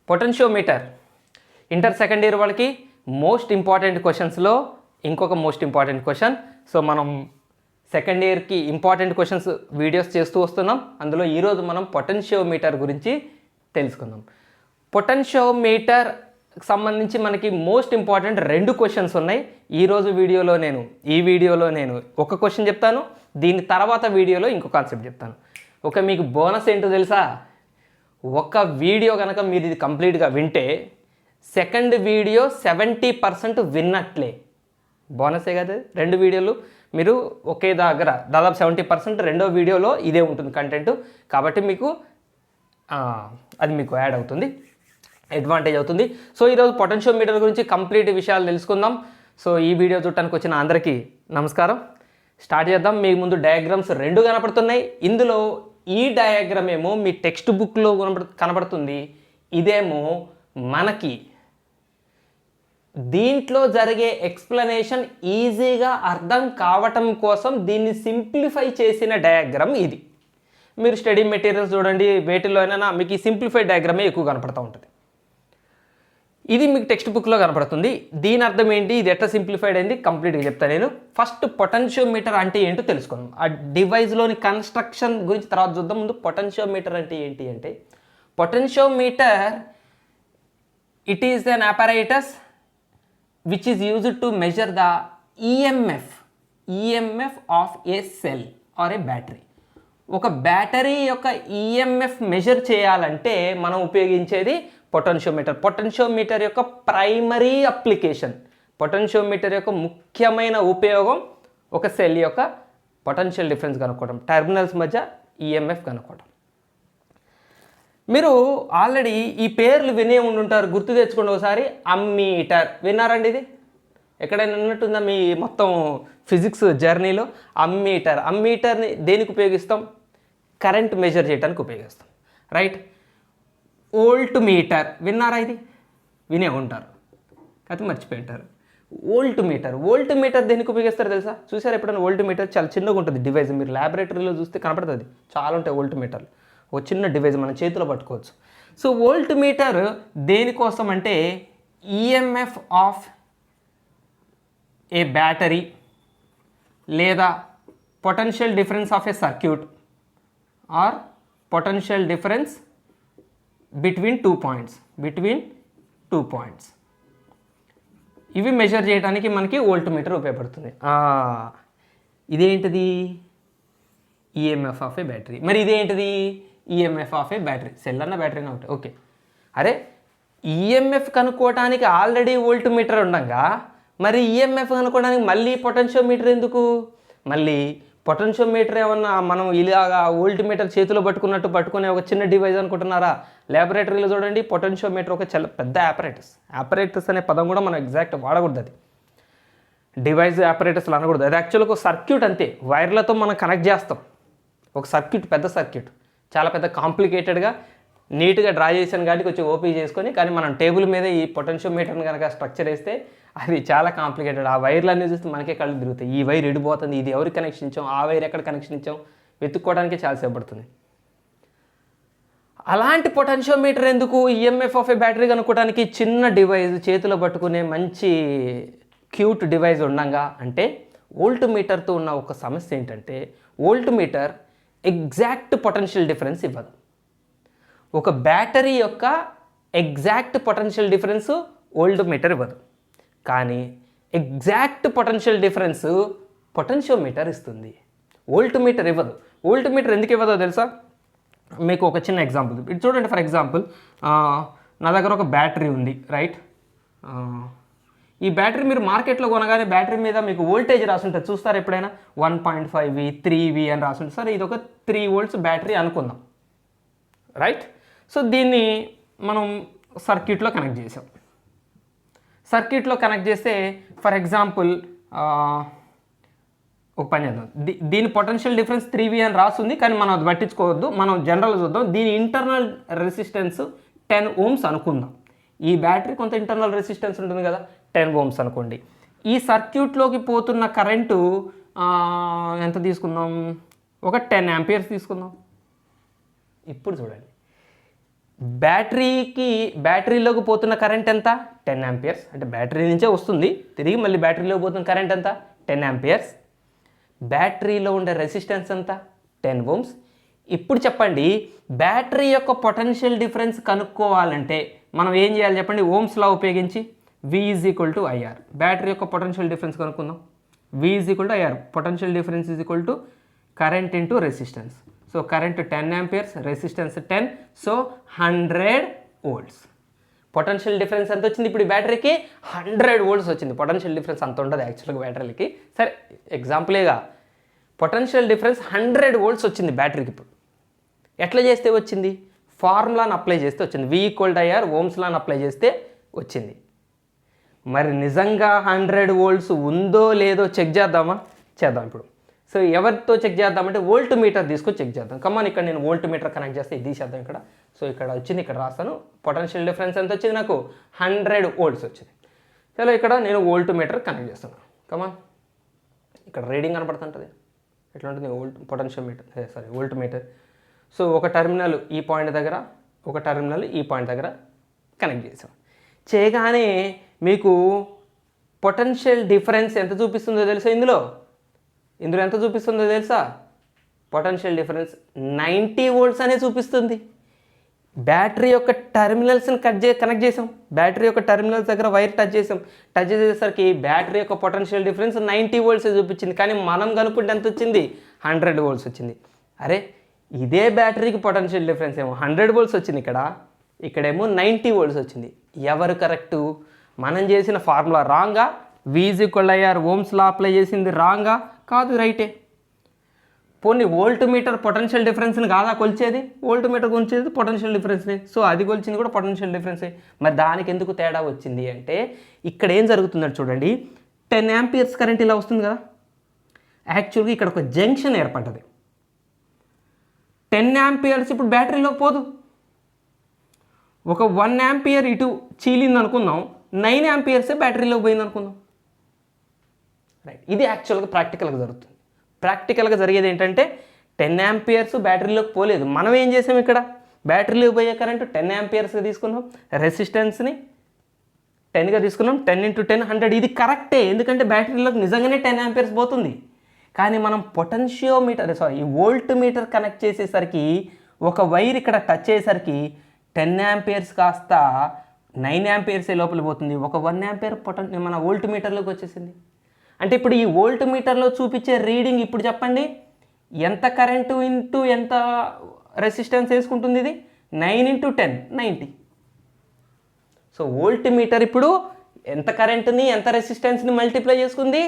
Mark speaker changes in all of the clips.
Speaker 1: Potentiometer inter second year వాళ్ళకి most important క్వశ్చన్స్లో ఇంకొక most important question. So మనం second ఇయర్కి ఇంపార్టెంట్ క్వశ్చన్స్ వీడియోస్ చేస్తూ వస్తున్నాం. అందులో ఈరోజు మనం పొటెన్షియోమీటర్ గురించి తెలుసుకుందాం. పొటెన్షియోమీటర్ సంబంధించి మనకి మోస్ట్ ఇంపార్టెంట్ 2 క్వశ్చన్స్ ఉన్నాయి. ఈ వీడియోలో నేను ఒక క్వశ్చన్ చెప్తాను, దీని తర్వాత వీడియోలో ఇంకో కాన్సెప్ట్ చెప్తాను. మీకు బోనస్ ఏంటో తెలుసా? ఒక వీడియో కనుక మీరు ఇది కంప్లీట్గా వింటే సెకండ్ వీడియో 70% విన్నట్లే. బోనసే కదా 2 వీడియోలు మీరు ఒకే దగ్గర దాదాపు 70% రెండో వీడియోలో ఇదే ఉంటుంది కంటెంట్. కాబట్టి అది మీకు యాడ్ అవుతుంది, అడ్వాంటేజ్ అవుతుంది. సో ఈరోజు పొటెన్షియోమీటర్ గురించి కంప్లీట్ విషయాలు తెలుసుకుందాం. సో ఈ వీడియో చూడటానికి వచ్చిన అందరికీ నమస్కారం. స్టార్ట్ చేద్దాం. మీ ముందు డయాగ్రామ్స్ 2 కనపడుతున్నాయి. ఇందులో ఈ డయాగ్రామ్ ఏమో మీ టెక్స్ట్ బుక్లో కనబడుతుంది, ఇదేమో మనకి దీంట్లో జరిగే ఎక్స్ప్లెనేషన్ ఈజీగా అర్థం కావటం కోసం దీన్ని సింప్లిఫై చేసిన డయాగ్రామ్ ఇది. మీరు స్టడీ మెటీరియల్స్ చూడండి, వేటిలో అయినా మీకు ఈ సింప్లిఫైడ్ డయాగ్రామే ఎక్కువ కనపడుతూ ఉంటుంది. ఇది మీకు టెక్స్ట్ బుక్లో కనపడుతుంది. దీని అర్థం ఏంటి, ఇది ఎట్లా సింప్లిఫైడ్ అయింది కంప్లీట్గా చెప్తాను నేను. ఫస్ట్ పొటెన్షియోమీటర్ అంటే ఏంటో తెలుసుకుందాం. ఆ డివైస్లోని కన్స్ట్రక్షన్ గురించి తర్వాత చూద్దాం. ముందు పొటెన్షియోమీటర్ అంటే ఏంటి అంటే, potentiometer it is an apparatus which is used to measure the EMF of a cell or a battery. ఒక బ్యాటరీ యొక్క EMF మెజర్ చేయాలంటే మనం ఉపయోగించేది పొటెన్షియోమీటర్. పొటెన్షియోమీటర్ యొక్క ప్రైమరీ అప్లికేషన్, పొటెన్షియోమీటర్ యొక్క ముఖ్యమైన ఉపయోగం ఒక సెల్ యొక్క పొటెన్షియల్ డిఫరెన్స్ కనుక్కోవడం, టెర్మినల్స్ మధ్య EMF కనుక్కోవడం. మీరు ఆల్రెడీ ఈ పేర్లు వినే ఉండుంటారు, గుర్తు తెచ్చుకోండి ఒకసారి. అమ్మీటర్ విన్నారండి? ఇది ఎక్కడైనా ఉన్నట్టుందా మీ మొత్తం ఫిజిక్స్ జర్నీలో? అమ్మీటర్ని దేనికి ఉపయోగిస్తాం? కరెంట్ మెజర్ చేయడానికి ఉపయోగిస్తాం, రైట్? వోల్ట్ మీటర్ విన్నారా? ఇది వినే ఉంటారు, అయితే మర్చిపోయి ఉంటారు. వోల్ట్ మీటర్ దేనికి ఉపయోగిస్తారు తెలుసా? చూసారు ఎప్పుడైనా? వోల్ట్ మీటర్ చాలా చిన్నగా ఉంటుంది డివైస్. మీరు ల్యాబొరేటరీలో చూస్తే కనపడుతుంది, చాలా ఉంటాయి వోల్ట్ మీటర్లు. ఒక చిన్న డివైస్ మన చేతిలో పట్టుకోవచ్చు. సో వోల్ట్ మీటర్ దేనికోసం అంటే EMF ఆఫ్ ఏ బ్యాటరీ లేదా potential difference of a circuit or potential difference between two points ఇవి మెజర్ చేయడానికి మనకి వోల్ట్ మీటర్ ఉపయోగపడుతుంది. ఇదేంటిది? EMF of a battery. మరి ఇదేంటిది? EMF of a battery. Cell అన్న బ్యాటరీనే ఒకటి, ఓకే. అరే EMF కనుక్కోవటానికి ఆల్రెడీ వోల్ట్ మీటర్ ఉండగా మరి EMF కనుక్కోవడానికి మళ్ళీ పొటెన్షియోమీటర్ ఎందుకు? మళ్ళీ పొటెన్షియోమీటర్ ఏమన్నా మనం ఇలాగా వోల్ట్ మీటర్ చేతిలో పట్టుకునే ఒక చిన్న డివైస్ అనుకుంటున్నారా? ల్యాబొరేటరీలో చూడండి, పొటెన్షియోమీటర్ ఒక చాలా పెద్ద యాపరేటస్ అనే పదం కూడా మనం ఎగ్జాక్ట్ వాడకూడదు. అది డివైస్ యాపరేటస్లు అనకూడదు. అది యాక్చువల్గా ఒక సర్క్యూట్ అంతే, వైర్లతో మనం కనెక్ట్ చేస్తాం. ఒక సర్క్యూట్, పెద్ద సర్క్యూట్, చాలా పెద్ద కాంప్లికేటెడ్గా నీట్గా డ్రా చేసాను కాబట్టి కొంచెం ఓపీ చేసుకొని, కానీ మనం టేబుల్ మీద ఈ పొటెన్షియోమీటర్ని కనుక స్ట్రక్చర్ వేస్తే అది చాలా కాంప్లికేటెడ్. ఆ వైర్లన్నీ చూస్తే మనకే కళ్ళు తిరుగుతాయి. ఈ వైర్ ఎడిపోతుంది, ఇది ఎవరికి కనెక్షన్ ఇచ్చాం, ఆ వైర్ ఎక్కడ కనెక్షన్ ఇచ్చాం, వెతుక్కోవడానికి చాలాసేపు పడుతుంది. అలాంటి పొటెన్షియోమీటర్ ఎందుకు? EMF ఆఫ్ ఏ బ్యాటరీ కనుక్కోవడానికి చిన్న డివైస్ చేతిలో పట్టుకునే మంచి క్యూట్ డివైస్ ఉండగా అంటే, వోల్ట్ మీటర్తో ఉన్న ఒక సమస్య ఏంటంటే, volt meter exact potential difference ఇవ్వదు. ఒక బ్యాటరీ యొక్క exact potential difference volt meter ఇవ్వదు, కానీ ఎగ్జాక్ట్ పొటెన్షియల్ డిఫరెన్స్ పొటెన్షియోమీటర్ ఇస్తుంది. వోల్ట్ మీటర్ ఇవ్వదు. వోల్ట్ మీటర్ ఎందుకు ఇవ్వదో తెలుసా? మీకు ఒక చిన్న ఎగ్జాంపుల్ ఇది చూడండి. ఫర్ ఎగ్జాంపుల్, నా దగ్గర ఒక బ్యాటరీ ఉంది, రైట్? ఈ బ్యాటరీ మీరు మార్కెట్లో కొనగానే బ్యాటరీ మీద మీకు వోల్టేజ్ రాసుంటుంది, చూస్తారు ఎప్పుడైనా? 1.5V 3V అని రాసుంటుంది. సరే, ఇది ఒక 3 volts బ్యాటరీ అనుకుందాం, రైట్? సో దీన్ని మనం సర్క్యూట్లో కనెక్ట్ చేసాం. సర్క్యూట్లో కనెక్ట్ చేస్తే ఫర్ ఎగ్జాంపుల్ ఒక పని చేద్దాం. దీని పొటెన్షియల్ డిఫరెన్స్ 3V అని రాస్తుంది, కానీ మనం అది పట్టించుకోవద్దు. మనం జనరల్గా చూద్దాం. దీని ఇంటర్నల్ రెసిస్టెన్స్ 10 ohms అనుకుందాం. ఈ బ్యాటరీ కొంత ఇంటర్నల్ రెసిస్టెన్స్ ఉంటుంది కదా, 10 ohms అనుకోండి. ఈ సర్క్యూట్లోకి పోతున్న కరెంటు ఎంత తీసుకుందాం? ఒక 10 amperes తీసుకుందాం. ఇప్పుడు చూడండి, బ్యాటరీలోకి పోతున్న కరెంట్ ఎంత 10 ఆంపియర్స్, అంటే బ్యాటరీ నుంచే వస్తుంది తిరిగి మళ్ళీ బ్యాటరీలోకి పోతున్న కరెంట్ ఎంత 10 ఆంపియర్స్. బ్యాటరీలో ఉండే రెసిస్టెన్స్ ఎంత 10 ఓమ్స్. ఇప్పుడు చెప్పండి, బ్యాటరీ యొక్క పొటెన్షియల్ డిఫరెన్స్ కనుక్కోవాలంటే మనం ఏం చేయాలి చెప్పండి? ఓమ్స్ లా ఉపయోగించి V = IR, బ్యాటరీ యొక్క పొటెన్షియల్ డిఫరెన్స్ కనుక్కుందాం. V = IR, potential difference current into resistance. So current 10 amperes, resistance 10, so 100 volts. Potential difference ఎంత వచ్చింది ఇప్పుడు? బ్యాటరీకి 100 వోల్ట్స్ వచ్చింది. పొటెన్షియల్ డిఫరెన్స్ అంత ఉండదు యాక్చువల్గా బ్యాటరీకి. సరే ఎగ్జాంపులేగా పొటెన్షియల్ డిఫరెన్స్ 100 వోల్ట్స్ వచ్చింది బ్యాటరీకి. ఇప్పుడు ఎట్లా చేస్తే వచ్చింది? ఫార్ములాను అప్లై చేస్తే వచ్చింది. V = IR, ఓమ్స్ లాని అప్లై చేస్తే వచ్చింది. మరి నిజంగా 100 వోల్ట్స్ ఉందో లేదో చెక్ చేద్దామా? చేద్దాం ఇప్పుడు. సో ఎవరితో చెక్ చేద్దామంటే వోల్ట్ మీటర్ తీసుకొని చెక్ చేద్దాం. కమాన్, ఇక్కడ నేను వోల్ట్ మీటర్ కనెక్ట్ చేస్తే ఇది చేద్దాం ఇక్కడ. సో ఇక్కడ వచ్చింది, ఇక్కడ రాస్తాను. పొటెన్షియల్ డిఫరెన్స్ ఎంత వచ్చింది నాకు? 100 వోల్ట్స్ వచ్చింది. చలో ఇక్కడ నేను వోల్ట్ మీటర్ కనెక్ట్ చేస్తున్నాను. కమాన్, ఇక్కడ రీడింగ్ కనపడుతుంటుంది. ఎట్లా ఉంటుంది? Potential meter, volt meter. So ఒక టెర్మినల్ ఈ పాయింట్ దగ్గర, ఒక టెర్మినల్ ఈ పాయింట్ దగ్గర కనెక్ట్ చేసాం. చేయగానే మీకు పొటెన్షియల్ డిఫరెన్స్ ఎంత చూపిస్తుందో తెలుసా? ఇందులో ఎంత చూపిస్తుందో తెలుసా? పొటెన్షియల్ డిఫరెన్స్ 90 వోల్ట్స్ అనే చూపిస్తుంది. బ్యాటరీ యొక్క టెర్మినల్స్ని కనెక్ట్ చేసాం. బ్యాటరీ యొక్క టెర్మినల్స్ దగ్గర వైర్ టచ్ చేసేసరికి బ్యాటరీ యొక్క పొటెన్షియల్ డిఫరెన్స్ 90 వోల్ట్స్ చూపించింది. కానీ మనం కనుక్కుంటే ఎంత వచ్చింది? 100 వోల్ట్స్ వచ్చింది. అరే ఇదే బ్యాటరీకి పొటెన్షియల్ డిఫరెన్స్ ఏమో 100 వోల్ట్స్ వచ్చింది, ఇక్కడేమో 90 వోల్ట్స్ వచ్చింది. ఎవరు కరెక్టు? మనం చేసిన ఫార్ములా రాంగా? V = IR, ohm's law apply చేసింది రాంగా? కాదు, రైటే. పోనీ వోల్ట్ మీటర్ పొటెన్షియల్ డిఫరెన్స్ని కాదా కొలిచేది? వోల్ట్ మీటర్ కొలిచేది పొటెన్షియల్ డిఫరెన్స్ని. సో అది కొలిచింది కూడా పొటెన్షియల్ డిఫరెన్సే. మరి దానికి ఎందుకు తేడా వచ్చింది అంటే ఇక్కడ ఏం జరుగుతుందంటే చూడండి, 10 ఆంపియర్స్ కరెంట్ ఇలా వస్తుంది కదా. యాక్చువల్గా ఇక్కడ ఒక జంక్షన్ ఏర్పడ్డది. 10 ఆంపియర్స్ ఇప్పుడు బ్యాటరీలోకి పోదు. ఒక 1 ఆంపియర్ ఇటు చీలింది అనుకుందాం, 9 ఆంపియర్సే బ్యాటరీలోకి పోయింది అనుకుందాం. రైట్, ఇది యాక్చువల్గా ప్రాక్టికల్గా జరుగుతుంది. ప్రాక్టికల్గా జరిగేది ఏంటంటే 10 ఆంపియర్స్ బ్యాటరీలోకి పోలేదు. మనం ఏం చేసాం? ఇక్కడ బ్యాటరీలోకి పోయే కరెంట్ 10 ఆంపియర్స్గా తీసుకున్నాం, రెసిస్టెన్స్ని 10గా తీసుకున్నాం. 10 × 10 100. ఇది కరెక్టే, ఎందుకంటే బ్యాటరీలోకి నిజంగానే 10 ఆంపియర్స్ పోతుంది. కానీ మనం ఈ వోల్ట్ మీటర్ కనెక్ట్ చేసేసరికి ఒక వైర్ ఇక్కడ టచ్ అయ్యేసరికి 10 ఆంపియర్స్ కాస్త 9 ఆంపియర్సే లోపల పోతుంది. ఒక 1 ఆంపియర్ మన వోల్ట్ మీటర్లోకి వచ్చేసింది. అంటే ఇప్పుడు ఈ వోల్ట్ మీటర్లో చూపించే రీడింగ్ ఇప్పుడు చెప్పండి, ఎంత కరెంటు ఇంటూ ఎంత రెసిస్టెన్స్ వేసుకుంటుంది? ఇది 9 × 10 90. సో వోల్ట్ మీటర్ ఇప్పుడు ఎంత కరెంటుని ఎంత రెసిస్టెన్స్ని మల్టిప్లై చేసుకుంది?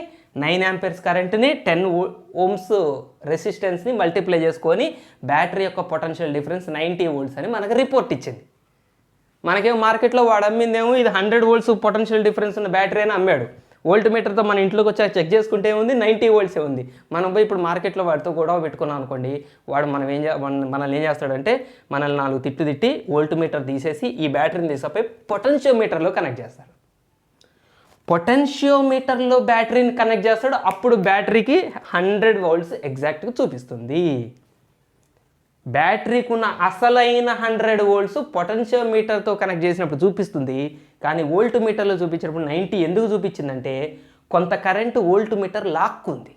Speaker 1: 9 ఆంపియర్స్ కరెంట్ని 10 ఓమ్స్ రెసిస్టెన్స్ని మల్టిప్లై చేసుకొని బ్యాటరీ యొక్క పొటెన్షియల్ డిఫరెన్స్ 90 వోల్ట్స్ అని మనకు రిపోర్ట్ ఇచ్చింది. మనకేమో మార్కెట్లో వాడు అమ్మిందేమో ఇది 100 వోల్ట్స్ పొటెన్షియల్ డిఫరెన్స్ ఉన్న బ్యాటరీ అని అమ్మాడు. వోల్ట్ మీటర్తో మన ఇంట్లోకి వచ్చి చెక్ చేసుకుంటే ఏముంది? 90 వోల్ట్సే ఉంది. మనం పోయి ఇప్పుడు మార్కెట్లో వాడితో గొడవ పెట్టుకున్నాం అనుకోండి, వాడు మనల్ని ఏం చేస్తాడంటే మనల్ని 4 తిట్టి వోల్ట్ మీటర్ తీసేసి ఈ బ్యాటరీని తీసుకుపోయి పొటెన్షియల్ మీటర్లో కనెక్ట్ చేస్తాడు. పొటెన్షియోమీటర్లో బ్యాటరీని కనెక్ట్ చేస్తాడు, అప్పుడు బ్యాటరీకి 100 వోల్ట్స్ ఎగ్జాక్ట్గా చూపిస్తుంది. బ్యాటరీకి ఉన్న అసలైన 100 వోల్ట్స్ పొటెన్షియోమీటర్తో కనెక్ట్ చేసినప్పుడు చూపిస్తుంది. కానీ వోల్ట్ మీటర్లో చూపించినప్పుడు 90 ఎందుకు చూపించిందంటే కొంత కరెంటు వోల్ట్ మీటర్ లాక్కుంది.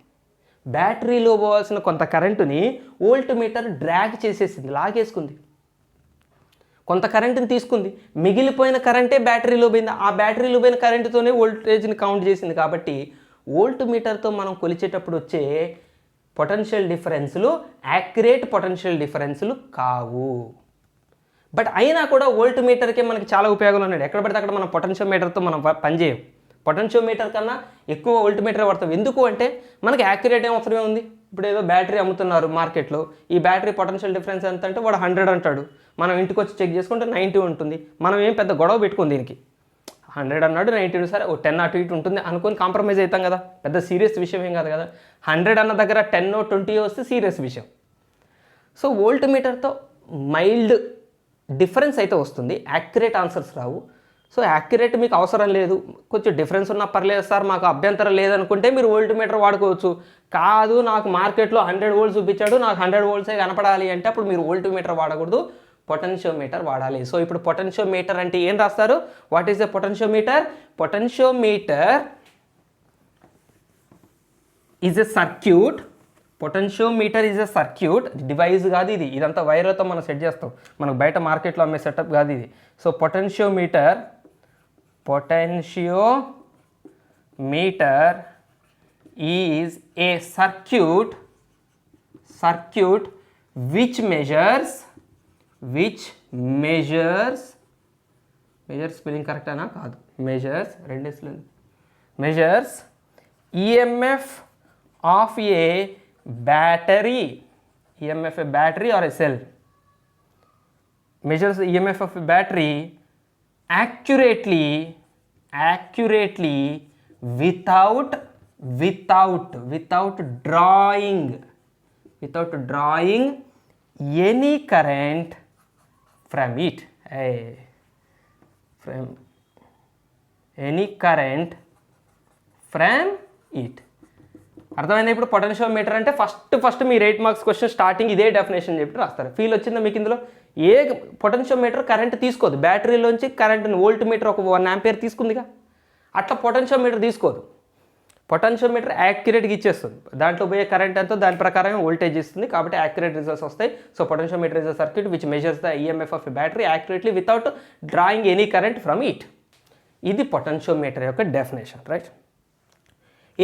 Speaker 1: బ్యాటరీలో పోవాల్సిన కొంత కరెంటుని వోల్ట్ మీటర్ డ్రాగ్ చేసేసింది, లాగేసుకుంది. కొంత కరెంటుని తీసుకుంది, మిగిలిపోయిన కరెంటే బ్యాటరీలో పోయింది. ఆ బ్యాటరీలో పోయిన కరెంటుతోనే వోల్టేజ్ని కౌంట్ చేసింది. కాబట్టి వోల్ట్ మీటర్తో మనం కొలిచేటప్పుడు వచ్చే పొటెన్షియల్ డిఫరెన్స్లు యాక్యురేట్ పొటెన్షియల్ డిఫరెన్స్లు కావు. బట్ అయినా కూడా వోల్ట్ మీటర్కే మనకి చాలా ఉపయోగాలు ఉన్నాయి. ఎక్కడ పడితే అక్కడ మనం పొటెన్షియల్ మీటర్తో మనం పనిచేయం. పొటెన్షియల్ మీటర్ కన్నా ఎక్కువ వోల్ట్ మీటర్ వాడతాం. ఎందుకు అంటే మనకి యాక్యురేట్ ఏం అవసరమే ఉంది. ఇప్పుడు ఏదో బ్యాటరీ అమ్ముతున్నారు మార్కెట్లో, ఈ బ్యాటరీ పొటెన్షియల్ డిఫరెన్స్ ఎంత అంటే వాడు 100 అంటాడు, మనం ఇంటికి వచ్చి చెక్ చేసుకుంటే 90 ఉంటుంది. మనం ఏం పెద్ద గొడవ పెట్టుకుంది దీనికి. 100 అన్నాడు, 90 సరే 10 అటు ఇటు ఉంటుంది అనుకొని కాంప్రమైజ్ అవుతాం కదా, పెద్ద సీరియస్ విషయం ఏం కాదు కదా. 100 అన్న దగ్గర 10 20 వస్తే సీరియస్ విషయం. సో వోల్ట్ మీటర్తో మైల్డ్ డిఫరెన్స్ అయితే వస్తుంది, యాక్యురేట్ ఆన్సర్స్ రావు. సో యాక్యురేట్ మీకు అవసరం లేదు, కొంచెం డిఫరెన్స్ ఉన్నా పర్లేదు సార్ మాకు అభ్యంతరం లేదనుకుంటే మీరు వోల్ట్ మీటర్ వాడుకోవచ్చు. కాదు నాకు మార్కెట్లో 100 వోల్ట్స్ చూపించాడు, నాకు 100 వోల్ట్సే కనపడాలి అంటే అప్పుడు మీరు వోల్ట్ మీటర్ వాడకూడదు, పొటెన్షియోమీటర్ వాడాలి. సో ఇప్పుడు పొటెన్షియోమీటర్ అంటే ఏం రాస్తారు? What is the potentiometer? Potentiometer is a circuit. Potentiometer is a circuit, device కాదు ఇది. ఇదంతా వైర్లతో మనం సెట్ చేస్తాం, మనకు బయట మార్కెట్లో అమ్మే సెటప్ కాదు ఇది. So potentiometer is a circuit which measures spelling కరెక్టేనా? కాదు, measures EMF of a battery or a cell. Measures EMF of a battery accurately without drawing any current from it. అర్థమైందా? ఇప్పుడు పొటెన్షియోమీటర్ అంటే ఫస్ట్ మీరు 8 marks question starting ఇదే definition చెప్పి రాస్తారు. Feel వచ్చిందా మీకు? ఇందులో ఏ పొటెన్షియోమీటర్ కరెంట్ తీసుకోదు, బ్యాటరీలోంచి కరెంట్ని వోల్ట్ మీటర్ ఒక 1 ఆంపియర్ తీసుకుందిగా, అట్లా పొటెన్షియోమీటర్ తీసుకోదు. పొటెన్షియోమీటర్ యాక్యురేట్గా ఇచ్చేస్తుంది, దాంట్లో పోయే కరెంట్ ఎంతో దాని ప్రకారం వోల్టేజ్ ఇస్తుంది, కాబట్టి యాక్యురేట్ రిజల్ట్స్ వస్తాయి. So potentiometer is a circuit which measures the EMF of a battery accurately without drawing any current from it. ఇది పొటెన్షియోమీటర్ యొక్క డెఫినేషన్, రైట్?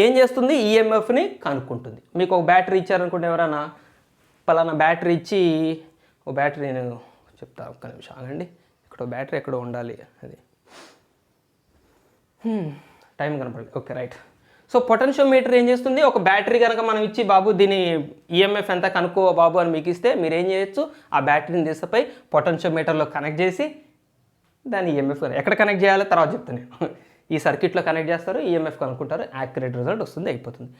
Speaker 1: ఏం చేస్తుంది? ఈఎంఎఫ్ని కనుక్కుంటుంది. మీకు ఒక బ్యాటరీ ఇచ్చారనుకుంటే, ఎవరైనా పలానా బ్యాటరీ ఇచ్చి, ఓ బ్యాటరీ నేను చెప్తా, ఒక్క నిమిషం ఆగండి, ఇక్కడ బ్యాటరీ ఎక్కడో ఉండాలి, అది టైం కనపడలేదు. Okay, right. సో పొటెన్షియోమీటర్ ఏం చేస్తుంది? ఒక బ్యాటరీ కనుక మనం ఇచ్చి, బాబు దీని ఈఎంఎఫ్ ఎంత కనుక్కో బాబు అని మీకు ఇస్తే, మీరు ఏం చేయొచ్చు? ఆ బ్యాటరీని తీసుకుపోయి పొటెన్షియోమీటర్లో కనెక్ట్ చేసి దాని ఈఎంఎఫ్ ఎక్కడ కనెక్ట్ చేయాలో తర్వాత చెప్తాను నేను. ఈ సర్క్యూట్లో కనెక్ట్ చేస్తారు, ఈఎంఎఫ్ కనుక్కుంటారు, యాక్యురేట్ రిజల్ట్ వస్తుంది, అయిపోతుంది.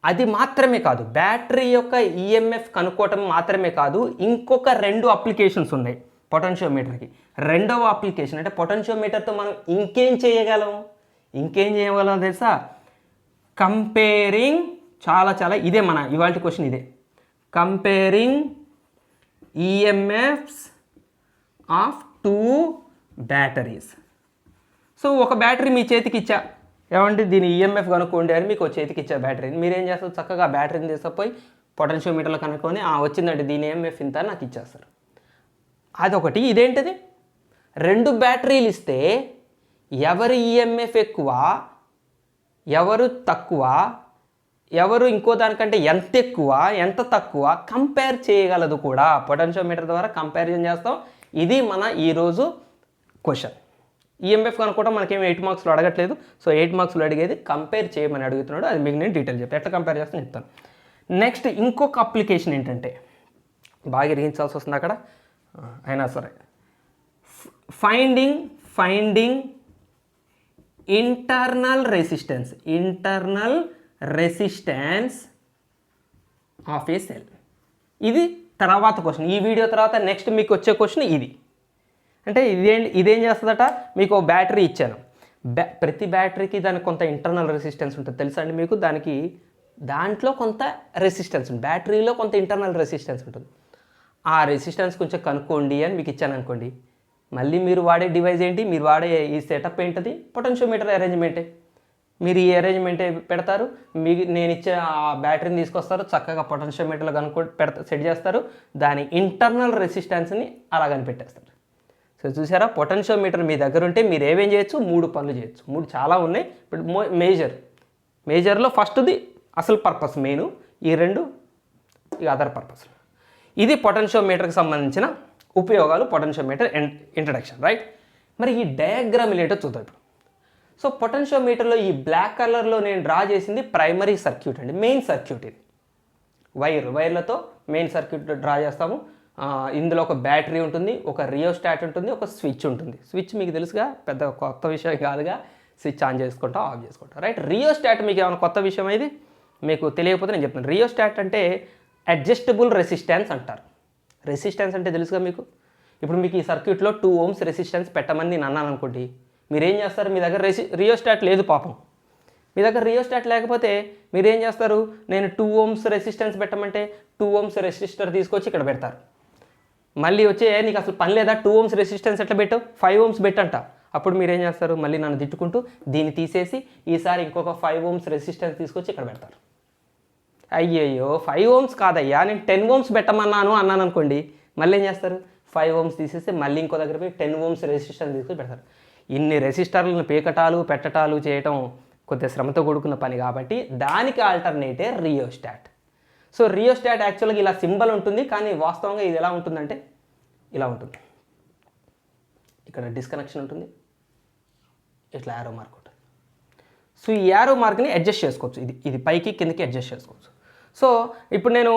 Speaker 1: అది మాత్రమే కాదు, బ్యాటరీ యొక్క ఈఎంఎఫ్ కనుక్కోవటం మాత్రమే కాదు, ఇంకొక 2 అప్లికేషన్స్ ఉన్నాయి పొటెన్షియోమీటర్కి. రెండవ అప్లికేషన్ అంటే పొటెన్షియోమీటర్తో మనం ఇంకేం చేయగలం తెలుసా? కంపేరింగ్, చాలా ఇదే మన ఇవాళ క్వశ్చన్, ఇదే comparing EMFs of 2 batteries. So ఒక బ్యాటరీ మీ చేతికి ఇచ్చా, ఏమంటే దీని ఈఎంఎఫ్ కనుక్కోండి అని మీకు చేతికి ఇచ్చా బ్యాటరీని, మీరేం చేస్తారు? చక్కగా బ్యాటరీని తీసుకుపోయి పొటెన్షియోమీటర్లో కనుక్కొని, వచ్చిందంటే దీని ఈఎంఎఫ్ ఇంత నాకు ఇచ్చేస్తారు. అదొకటి. ఇదేంటిది? 2 బ్యాటరీలు ఇస్తే ఎవరి ఈఎంఎఫ్ ఎక్కువ, ఎవరు తక్కువ, ఎవరు ఇంకో దానికంటే ఎంత ఎక్కువ ఎంత తక్కువ కంపేర్ చేయగలదు కూడా. పొటెన్షియోమీటర్ ద్వారా కంపారిజన్ చేస్తాం. ఇది మన ఈరోజు క్వశ్చన్. ఈఎంఎఫ్ కనుక్కోవడం మనకేం 8 మార్క్స్లో అడగట్లేదు. సో 8 మార్క్స్లో అడిగేది కంపేర్ చేయమని అడుగుతున్నాడు. అది మీకు నేను డీటెయిల్ చెప్తాను, ఎట్లా కంపేర్ చేస్తాను చెప్తాను. నెక్స్ట్ ఇంకొక అప్లికేషన్ ఏంటంటే, బాగా ఇరిగించాల్సి వస్తుంది అక్కడ, అయినా సరే, finding internal resistance of A cell. ఇది తర్వాత క్వశ్చన్. ఈ వీడియో తర్వాత నెక్స్ట్ మీకు వచ్చే క్వశ్చన్ ఇది. అంటే ఇదేం చేస్తుందట, మీకు బ్యాటరీ ఇచ్చాను, ప్రతి బ్యాటరీకి దానికి కొంత ఇంటర్నల్ రెసిస్టెన్స్ ఉంటుంది తెలుసా అండి మీకు? దాంట్లో కొంత రెసిస్టెన్స్ ఉంటుంది, బ్యాటరీలో కొంత ఇంటర్నల్ రెసిస్టెన్స్ ఉంటుంది. ఆ రెసిస్టెన్స్ కొంచెం కనుక్కోండి అని మీకు ఇచ్చాను అనుకోండి, మళ్ళీ మీరు వాడే డివైస్ ఏంటి, మీరు వాడే ఈ సెటప్ ఏంటిది? పొటెన్షియోమీటర్ అరేంజ్మెంటే. మీరు ఈ అరేంజ్మెంటే పెడతారు, నేను ఇచ్చే ఆ బ్యాటరీని తీసుకొస్తారు, చక్కగా పొటెన్షియోమీటర్లో సెట్ చేస్తారు, దాని ఇంటర్నల్ రెసిస్టెన్స్ని అలా కనిపెట్టేస్తారు. సో చూసారా, పొటెన్షియోమీటర్ మీ దగ్గర ఉంటే మీరు ఏమేం చేయొచ్చు? 3 పనులు చేయొచ్చు. 3 చాలా ఉన్నాయి. ఇప్పుడు మేజర్లో ఫస్ట్ది అసలు పర్పస్ మెయిన్, ఈ 2 అదర్ పర్పస్. ఇది పొటెన్షియోమీటర్కి సంబంధించిన ఉపయోగాలు, పొటెన్షియోమీటర్ ఇంట్రడక్షన్, రైట్? మరి ఈ డయాగ్రామ్ ఏంటో చూద్దాం ఇప్పుడు. సో పొటెన్షియోమీటర్లో ఈ బ్లాక్ కలర్లో నేను డ్రా చేసింది ప్రైమరీ సర్క్యూట్ అండి, మెయిన్ సర్క్యూట్. ఇది వైర్లతో మెయిన్ సర్క్యూట్ డ్రా చేస్తాము. ఇందులో ఒక బ్యాటరీ ఉంటుంది, ఒక రియోస్టాట్ ఉంటుంది, ఒక స్విచ్ ఉంటుంది. స్విచ్ మీకు తెలుసుగా, పెద్ద కొత్త విషయం కాదుగా, స్విచ్ ఆన్ చేసుకుంటాం, ఆఫ్ చేసుకుంటాం, రైట్? రియోస్టాట్ మీకు ఏమైనా కొత్త విషయం ఇది మీకు తెలియకపోతే నేను చెప్తాను. రియోస్టాట్ అంటే అడ్జస్టబుల్ రెసిస్టెన్స్ అంటారు. రెసిస్టెన్స్ అంటే తెలుసుగా మీకు. ఇప్పుడు మీకు ఈ సర్క్యూట్లో 2 ohms రెసిస్టెన్స్ పెట్టమని నేను అన్నాను అనుకోండి, మీరేం చేస్తారు? మీ దగ్గర రియోస్టాట్ లేదు పాపం, మీ దగ్గర రియోస్టాట్ లేకపోతే మీరేం చేస్తారు? నేను 2 ohms రెసిస్టెన్స్ పెట్టమంటే 2 ohms రెసిస్టర్ తీసుకొచ్చి ఇక్కడ పెడతారు. మళ్ళీ వచ్చే నీకు అసలు పని లేదా 2 ohms రెసిస్టెన్స్ ఎట్లా పెట్టు 5 ohms పెట్టంట. అప్పుడు మీరు ఏం చేస్తారు, మళ్ళీ నన్ను తిట్టుకుంటూ దీన్ని తీసేసి ఈసారి ఇంకొక 5 ohms రెసిస్టెన్స్ తీసుకొచ్చి ఇక్కడ పెడతారు. అయ్యయ్యో 5 ohms కాదయ్యా నేను 10 ohms పెట్టమన్నాను అన్నాను అనుకోండి, మళ్ళీ ఏం చేస్తారు 5 ohms తీసేసి మళ్ళీ ఇంకో దగ్గర పోయి 10 ohms రెసిస్టెన్స్ తీసుకొని పెడతారు. ఇన్ని రెసిస్టర్లను పీకటాలు పెట్టటాలు చేయటం కొద్దిగా శ్రమతో కూడుకున్న పని కాబట్టి దానికి ఆల్టర్నేటే రియోస్టాట్. సో రియోస్టాట్ యాక్చువల్గా ఇలా సింబల్ ఉంటుంది, కానీ వాస్తవంగా ఇది ఎలా ఉంటుందంటే ఇలా ఉంటుంది. ఇక్కడ డిస్కనెక్షన్ ఉంటుంది, ఇట్లా యారో మార్క్ ఉంటుంది. సో ఈ యారో మార్క్ని అడ్జస్ట్ చేసుకోవచ్చు, ఇది పైకి కిందకి అడ్జస్ట్ చేసుకోవచ్చు. సో ఇప్పుడు నేను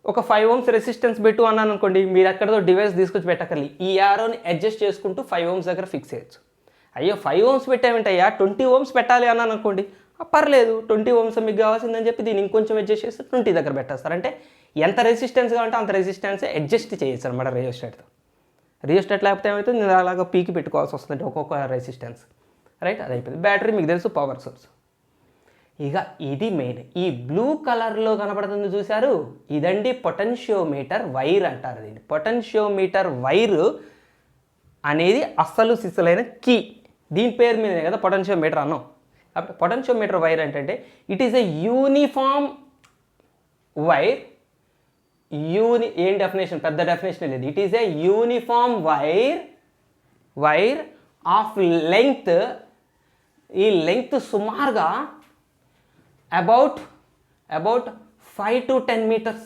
Speaker 1: ఒక 5 ohms రెసిస్టెన్స్ పెట్టు అన్నాను అనుకోండి, మీరు ఎక్కడదో డివైస్ తీసుకొచ్చి పెట్టక్కర్లి, ఈ యారోని అడ్జస్ట్ చేసుకుంటూ 5 ohms దగ్గర ఫిక్స్ చేయొచ్చు. అయ్యో 5 ohms పెట్టామంటయ్యా 20 ohms పెట్టాలి అన్నాను అనుకోండి, పర్లేదు 20 ohms మీకు కావాల్సిందని చెప్పి దీన్ని ఇంకొంచెం అడ్జస్ట్ చేసి 20 దగ్గర పెట్టేస్తారు. అంటే ఎంత రెసిస్టెన్స్ కావాలంటే అంత రెసిస్టెన్స్ అడ్జస్ట్ చేయొచ్చు అనమాట రియోస్టాట్తో. రియోస్టాట్ లేకపోతే ఏమవుతుంది, నేను అలాగా పీకి పెట్టుకోవాల్సి వస్తుంది ఒక్కొక్క రెసిస్టెన్స్, రైట్? అది అయిపోయింది. బ్యాటరీ మీకు తెలుసు పవర్ సోర్స్. ఇక ఇది మెయిన్, ఈ బ్లూ కలర్లో కనపడుతుంది చూశారు, ఇదండి పొటెన్షియోమీటర్ వైర్ అంటారు. దీన్ని పొటెన్షియోమీటర్ వైర్ అనేది అస్సలు సిస్సలైన కీ. దీని పేరు మీదనే కదా పొటెన్షియోమీటర్ అన్నాం. కాబట్టి పొటెన్షియోమీటర్ వైర్ అంటే it is a uniform wire. ఏం డెఫినేషన్, పెద్ద డెఫినేషన్ లేదు. It is a uniform wire of length. ఈ లెంగ్త్ సుమారుగా అబౌట్ 5 to 10 meters,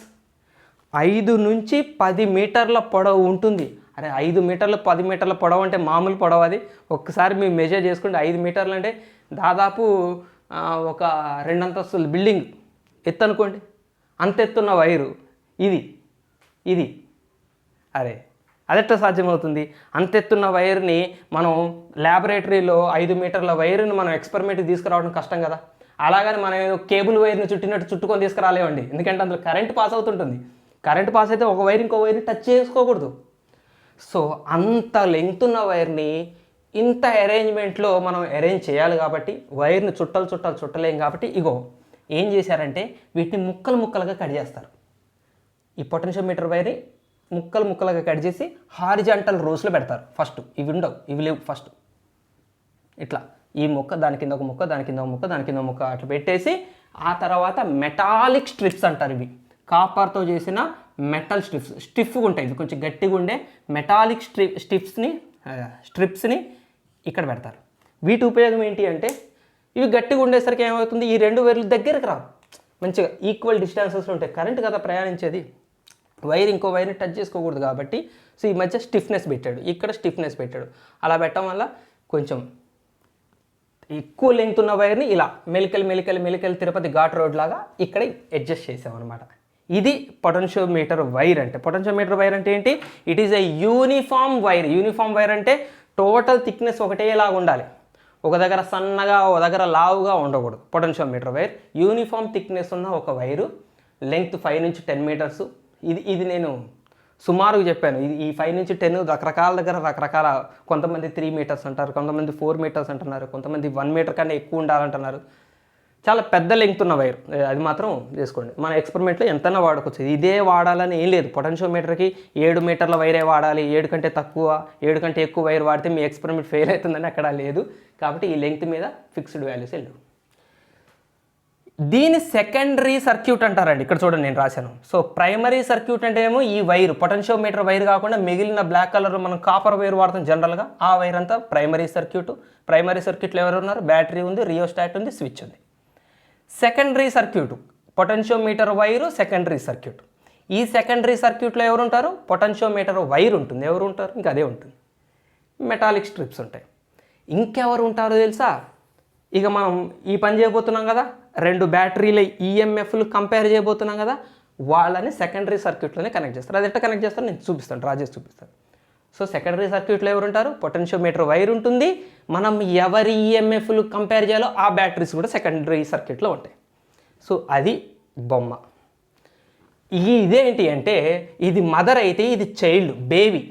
Speaker 1: 5 నుంచి 10 మీటర్ల పొడవు ఉంటుంది. అరే 5 మీటర్లు 10 మీటర్ల పొడవు అంటే మామూలు పొడవు అది. ఒక్కసారి మీరు మెజర్ చేసుకుంటే 5 మీటర్లు అంటే దాదాపు ఒక 2 అంతస్తుల బిల్డింగ్ ఎత్తు అనుకోండి, అంత ఎత్తున్న వైరు ఇది. అరే అదెట్లా సాధ్యమవుతుంది? అంతెత్తున్న వైర్ని మనం ల్యాబొరేటరీలో 5 మీటర్ల వైర్ని మనం ఎక్స్పెరిమెంట్కి తీసుకురావడం కష్టం కదా. అలాగని మనం కేబుల్ వైర్ని చుట్టినట్టు చుట్టుకొని తీసుకురాలేమండి, ఎందుకంటే అందులో కరెంట్ పాస్ అవుతుంటుంది. కరెంట్ పాస్ అయితే ఒక వైర్ ఇంకో వైర్ని టచ్ చేసుకోకూడదు. సో అంత లెంగ్త్ ఉన్న వైర్ని ఇంత అరేంజ్మెంట్లో మనం అరేంజ్ చేయాలి కాబట్టి వైర్ని చుట్టలేం కాబట్టి ఇగో ఏం చేశారంటే వీటిని ముక్కలుగా కట్ చేస్తారు. ఈ పొటెన్షియోమీటర్ వైర్ని ముక్కలుగా కట్ చేసి హారిజాంటల్ రోస్లో పెడతారు. ఫస్ట్ ఇవి ఉండవు, ఇవి లేవు. ఫస్ట్ ఇట్లా ఈ ముక్క దాని కింద ఒక ముక్క, దాని కింద ఒక ముక్క, దాని కింద ఒక ముక్క అట్లా పెట్టేసి ఆ తర్వాత మెటాలిక్ స్ట్రిప్స్ అంటారు. ఇవి కాపర్తో చేసిన మెటల్ స్టిఫ్గా ఉంటాయి. ఇది కొంచెం గట్టిగా ఉండే మెటాలిక్ స్ట్రిప్స్ని ఇక్కడ పెడతారు. వీటి ఉపయోగం ఏంటి అంటే ఇవి గట్టిగా ఉండేసరికి ఏమవుతుంది, ఈ 2 వైర్లు దగ్గరకు రావు, మంచిగా ఈక్వల్ డిస్టెన్సెస్లో ఉంటాయి. కరెంట్ కదా ప్రయాణించేది, వైర్ ఇంకో వైర్ని టచ్ చేసుకోకూడదు కాబట్టి. సో ఈ మధ్య స్టిఫ్నెస్ పెట్టాడు, ఇక్కడ స్టిఫ్నెస్ పెట్టాడు. అలా పెట్టడం వల్ల కొంచెం ఎక్కువ లెంగ్త్ ఉన్న వైర్ని ఇలా మెలికల్ తిరుపతి ఘాట్ రోడ్ లాగా ఇక్కడ అడ్జస్ట్ చేసామన్నమాట. ఇది పొటెన్షియోమీటర్ వైర్ అంటే. పొటెన్షియోమీటర్ వైర్ అంటే ఏంటి? It is a uniform wire. Uniform wire అంటే టోటల్ థిక్నెస్ ఒకటేలాగా ఉండాలి, ఒక దగ్గర సన్నగా ఒక దగ్గర లావుగా ఉండకూడదు. పొటెన్షియోమీటర్ వైర్ యూనిఫామ్ థిక్నెస్ ఉన్న ఒక వైరు, లెంగ్త్ 5 నుంచి 10 మీటర్స్. ఇది నేను సుమారుగా చెప్పాను. ఈ 5 నుంచి 10 రకరకాల దగ్గర రకరకాల, కొంతమంది 3 మీటర్స్ అంటారు, కొంతమంది 4 మీటర్స్ అంటున్నారు, కొంతమంది 1 మీటర్ కన్నా ఎక్కువ ఉండాలంటున్నారు. చాలా పెద్ద లెంగ్త్ ఉన్న వైర్, అది మాత్రం చేసుకోండి. మన ఎక్స్పెరిమెంట్లో ఎంతైనా వాడుకోవచ్చు. ఇదే వాడాలని ఏం లేదు. పొటెన్షియోమీటర్కి 7 మీటర్ల వైరే వాడాలి, 7 కంటే తక్కువ 7 కంటే ఎక్కువ వైర్ వాడితే మీ ఎక్స్పెరిమెంట్ ఫెయిల్ అవుతుందని అక్కడ లేదు. కాబట్టి ఈ లెంగ్త్ మీద ఫిక్స్డ్ వాల్యూస్ లేవు. దీని సెకండరీ సర్క్యూట్ అంటారండి. ఇక్కడ చూడండి నేను రాశాను. సో ప్రైమరీ సర్క్యూట్ అంటే ఏమో ఈ వైర్, పొటెన్షియోమీటర్ వైర్ కాకుండా మిగిలిన బ్లాక్ కలర్ మనం కాపర్ వైర్ వాడతాం జనరల్గా, ఆ వైర్ అంతా ప్రైమరీ సర్క్యూట్. ప్రైమరీ సర్క్యూట్లో ఎవరు ఉన్నారు? బ్యాటరీ ఉంది, రియోస్టాట్ ఉంది, స్విచ్ ఉంది. Secondary circuit potentiometer wire secondary circuit. ఈ సెకండరీ సర్క్యూట్లో ఎవరు ఉంటారు? పొటెన్షియోమీటర్ వైర్ ఉంటుంది. ఎవరు ఉంటారు? ఇంకా అదే ఉంటుంది. మెటాలిక్ స్ట్రిప్స్ ఉంటాయి. ఇంకెవరు ఉంటారో తెలుసా? ఇక మనం ఈ పని చేయబోతున్నాం కదా, 2 బ్యాటరీల ఈఎంఎఫ్లు కంపేర్ చేయబోతున్నాం కదా, వాళ్ళని సెకండరీ సర్క్యూట్లోనే కనెక్ట్ చేస్తారు. అది ఎట్లా కనెక్ట్ చేస్తారో నేను చూపిస్తాను, డ్రా చేసి చూపిస్తాను. సో సెకండరీ సర్క్యూట్లో ఎవరు ఉంటారు? పొటెన్షియోమీటర్ వైర్ ఉంటుంది. మనం ఎవరి ఈఎంఎఫ్లు కంపేర్ చేయాలో ఆ బ్యాటరీస్ కూడా సెకండరీ సర్క్యూట్లో ఉంటాయి. సో అది బొమ్మ. ఇదేంటి అంటే ఇది మదర్ అయితే ఇది చైల్డ్, బేబీ.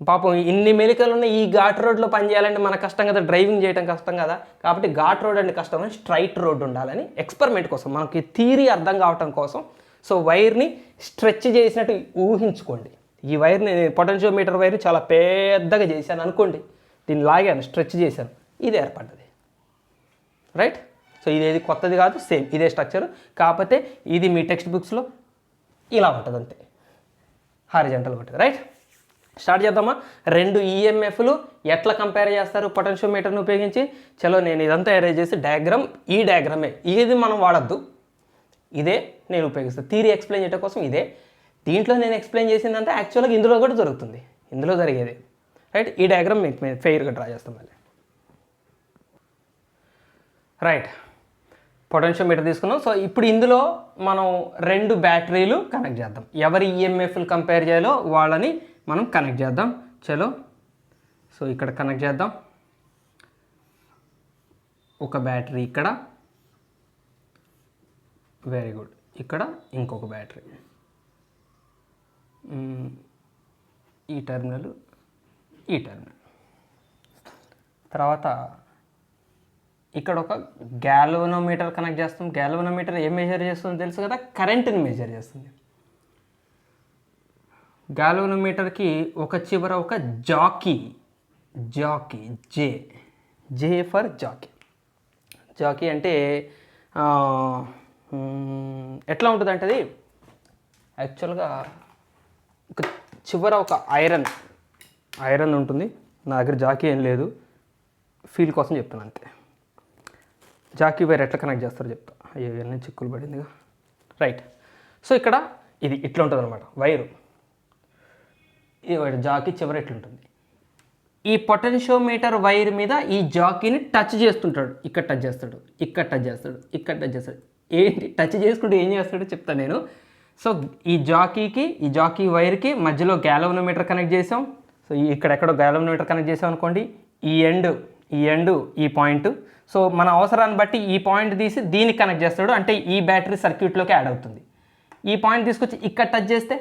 Speaker 1: పాపం ఇన్ని మెలికలు ఉన్న ఈ ఘాట్ రోడ్లో పనిచేయాలంటే మన కష్టం కదా, డ్రైవింగ్ చేయడం కష్టం కదా. కాబట్టి ఘాట్ రోడ్ అంటే కష్టం అని స్ట్రైట్ రోడ్ ఉండాలని ఎక్స్పెరిమెంట్ కోసం, మనకి థియరీ అర్థం కావటం కోసం. సో వైర్ని స్ట్రెచ్ చేసినట్టు ఊహించుకోండి. ఈ వైర్ని పొటెన్షియోమీటర్ వైర్ చాలా పెద్దగా చేశాను అనుకోండి, దీన్ని లాగాను, స్ట్రెచ్ చేశాను, ఇది ఏర్పడ్డది. రైట్. సో ఇదేది కొత్తది కాదు, సేమ్ ఇదే స్ట్రక్చర్, కాకపోతే ఇది మీ టెక్స్ట్ బుక్స్లో ఇలా ఉంటుంది అంతే, హారిజంటల్ ఉంటుంది. రైట్. స్టార్ట్ చేద్దామా? 2 ఈఎంఎఫ్లు ఎట్లా కంపేర్ చేస్తారు పొటెన్షియోమీటర్ని ఉపయోగించి? చలో నేను ఇదంతా అరేంజ్ చేసి డయాగ్రామ్, ఈ డయాగ్రామే, ఇది మనం వాడద్దు, ఇదే నేను ఉపయోగిస్తాను థియరీ ఎక్స్ప్లెయిన్ చేయడం కోసం. ఇదే దీంట్లో నేను ఎక్స్ప్లెయిన్ చేసిందంటే యాక్చువల్గా ఇందులో కూడా జరుగుతుంది, ఇందులో జరిగేది. రైట్. ఈ డయాగ్రామ్ మీకు మేము ఫెయిర్గా డ్రా చేస్తాం మళ్ళీ. రైట్. పొటెన్షియోమీటర్ తీసుకున్నాం. సో ఇప్పుడు ఇందులో మనం 2 బ్యాటరీలు కనెక్ట్ చేద్దాం. ఎవరి ఈఎంఎఫ్లు కంపేర్ చేయాలో వాళ్ళని మనం కనెక్ట్ చేద్దాం. చలో, సో ఇక్కడ కనెక్ట్ చేద్దాం. ఒక బ్యాటరీ ఇక్కడ, వెరీ గుడ్, ఇక్కడ ఇంకొక బ్యాటరీ, ఈ టెర్మినల్, ఈ టెర్మినల్. తర్వాత ఇక్కడ ఒక గ్యాల్వనోమీటర్ కనెక్ట్ చేస్తాం. గ్యాల్వనోమీటర్ ఏం మెజర్ చేస్తుందో తెలుసు కదా, కరెంట్ని మెజర్ చేస్తుంది. గ్యాల్వనోమీటర్కి ఒక చివర ఒక jockey, J for jockey. Jockey అంటే ఎట్లా ఉంటుంది అంటే అది యాక్చువల్గా ఒక చివర ఒక ఐరన్ ఉంటుంది. నా దగ్గర జాకీ ఏం లేదు, ఫీల్ కోసం చెప్తాను అంతే. జాకీ వైర్ ఎట్లా కనెక్ట్ చేస్తారో చెప్తా. అయ్యో ఇవన్నీ చిక్కులు పడిందిగా. రైట్. సో ఇక్కడ ఇది ఇట్లా ఉంటుంది అనమాట వైరు. ఈ జాకీ చివర ఎట్లుంటుంది. ఈ పొటెన్షియోమీటర్ వైర్ మీద ఈ జాకీని టచ్ చేస్తుంటాడు. ఇక్కడ టచ్ చేస్తాడు, ఇక్కడ టచ్ చేస్తాడు, ఇక్కడ టచ్ చేస్తాడు. ఏంటి టచ్ చేసుకుంటూ ఏం చేస్తాడో చెప్తాను నేను. సో ఈ జాకీ వైర్కి మధ్యలో గ్యాల్వనోమీటర్ కనెక్ట్ చేసాం. సో ఇక్కడెక్కడో గ్యాల్వనోమీటర్ కనెక్ట్ చేసాం అనుకోండి. ఈ ఎండ్ ఈ పాయింట్. సో మన అవసరాన్ని బట్టి ఈ పాయింట్ తీసి దీనికి కనెక్ట్ చేస్తాడు, అంటే ఈ బ్యాటరీ సర్క్యూట్లోకి యాడ్ అవుతుంది. ఈ పాయింట్ తీసుకొచ్చి ఇక్కడ టచ్ చేస్తే,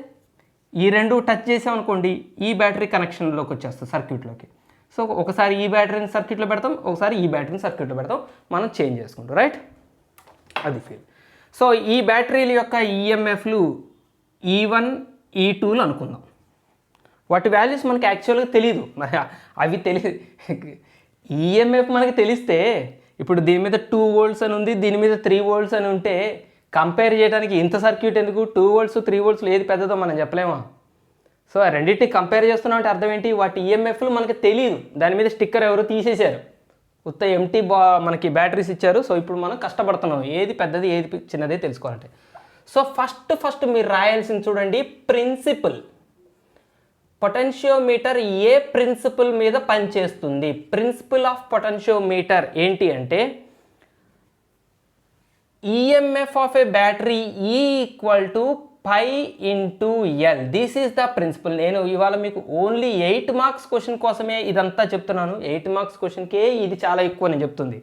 Speaker 1: ఈ 2 టచ్ చేసామనుకోండి, ఈ బ్యాటరీ కనెక్షన్లోకి వచ్చేస్తుంది సర్క్యూట్లోకి. సో ఒకసారి ఈ బ్యాటరీని సర్క్యూట్లో పెడతాం, ఒకసారి ఈ బ్యాటరీని సర్క్యూట్లో పెడతాం, మనం చేంజ్ చేసుకుంటాం. రైట్. అది ఫీల్. సో ఈ బ్యాటరీల యొక్క ఈఎంఎఫ్లు E1, E2లు అనుకుందాం. వాటి వాల్యూస్ మనకి యాక్చువల్గా తెలియదు, మరి అవి తెలియదు. ఈఎంఎఫ్ మనకి తెలిస్తే, ఇప్పుడు దీని మీద 2 volts అని ఉంది, దీని మీద 3 volts అని ఉంటే కంపేర్ చేయడానికి ఇంత సర్క్యూట్ ఎందుకు? 2 volts 3 volts ఏది పెద్దదో మనం చెప్పలేమా? సో ఆ రెండింటిని కంపేర్ చేస్తున్నాం అంటే అర్థం ఏంటి? వాటి ఈఎంఎఫ్లు మనకి తెలియదు, దాని మీద స్టిక్కర్ ఎవరు తీసేశారు, ఉత్త ఎంటీ మనకి బ్యాటరీస్ ఇచ్చారు. సో ఇప్పుడు మనం కష్టపడుతున్నాం ఏది పెద్దది ఏది చిన్నది తెలుసుకోవాలంటే. సో ఫస్ట్ మీరు రాయాల్సింది చూడండి, ప్రిన్సిపల్. పొటెన్షియోమీటర్ ఏ ప్రిన్సిపల్ మీద పనిచేస్తుంది? ప్రిన్సిపల్ ఆఫ్ పొటెన్షియోమీటర్ ఏంటి అంటే EMF of a battery equal to π × L. This is the principle. నేను ఇవాళ మీకు ఓన్లీ 8 మార్క్స్ క్వశ్చన్ కోసమే ఇదంతా చెప్తున్నాను. 8 మార్క్స్ క్వశ్చన్కే ఇది చాలా ఎక్కువ నేను చెప్తుంది.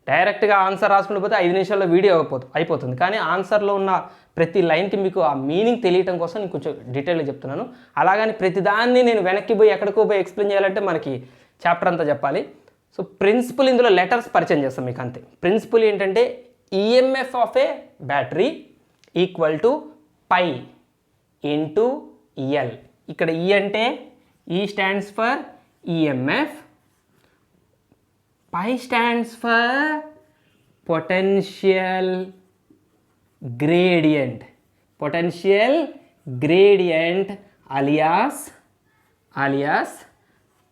Speaker 1: డైరెక్ట్గా ఆన్సర్ రాసుకుంటూ పోతే 5 నిమిషాల్లో వీడియో అయిపోతుంది. కానీ ఆన్సర్లో ఉన్న ప్రతి లైన్కి మీకు ఆ మీనింగ్ తెలియటం కోసం నేను కొంచెం డీటెయిల్గా చెప్తున్నాను. అలాగని ప్రతిదాన్ని నేను వెనక్కి పోయి ఎక్కడికో పోయి ఎక్స్ప్లెయిన్ చేయాలంటే మనకి చాప్టర్ అంతా చెప్పాలి. సో ప్రిన్సిపల్ ఇందులో లెటర్స్ పరిచయం చేస్తాం మీకు అంతే. ప్రిన్సిపల్ ఏంటంటే EMF of a battery equal to π × L. ఇక్కడ ఈ అంటే E stands for EMF, π stands for potential gradient. Potential gradient alias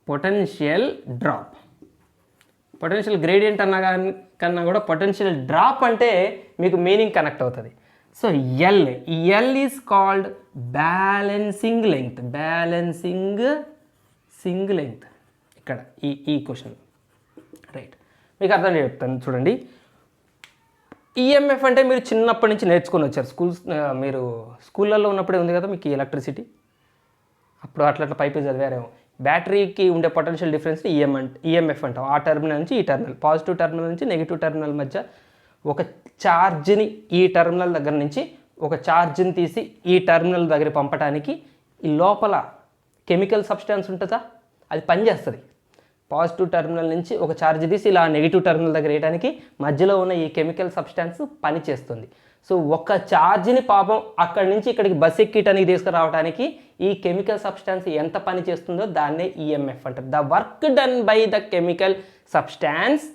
Speaker 1: potential drop. Potential gradient అన్న కన్నా కూడా పొటెన్షియల్ డ్రాప్ అంటే మీకు మీనింగ్ కనెక్ట్ అవుతుంది. So L is called balancing length. ఇక్కడ ఈ క్వశ్చన్. రైట్. మీకు అర్థం చెప్తాను చూడండి. ఈఎంఎఫ్ అంటే మీరు చిన్నప్పటి నుంచి నేర్చుకొని వచ్చారు. మీరు స్కూళ్ళల్లో ఉన్నప్పుడే ఉంది కదా మీకు ఎలక్ట్రిసిటీ, అప్పుడు అట్లా పైపు చదివారేమో. బ్యాటరీకి ఉండే పొటెన్షియల్ డిఫరెన్స్ ఈఎంఎఫ్ అంటాం. ఆ టెర్మినల్ నుంచి ఈ టెర్మినల్, పాజిటివ్ టెర్మినల్ నుంచి నెగిటివ్ టెర్మినల్ మధ్య ఒక ఛార్జ్ని ఈ టెర్మినల్ దగ్గర నుంచి ఒక ఛార్జ్ని తీసి ఈ టెర్మినల్ దగ్గర పంపడానికి ఈ లోపల కెమికల్ సబ్స్టాన్స్ ఉంటుందా, అది పనిచేస్తుంది. పాజిటివ్ టెర్మినల్ నుంచి ఒక ఛార్జ్ తీసి ఇలా నెగిటివ్ టెర్మినల్ దగ్గర వేయడానికి మధ్యలో ఉన్న ఈ కెమికల్ సబ్స్టాన్స్ పని చేస్తుంది. సో ఒక ఛార్జ్ని పాపం అక్కడి నుంచి ఇక్కడికి బస్ ఎక్కిటానికి తీసుకురావడానికి ఈ కెమికల్ సబ్స్టాన్స్ ఎంత పని చేస్తుందో దాన్నే ఈఎంఎఫ్ అంటారు. The work done by the chemical substance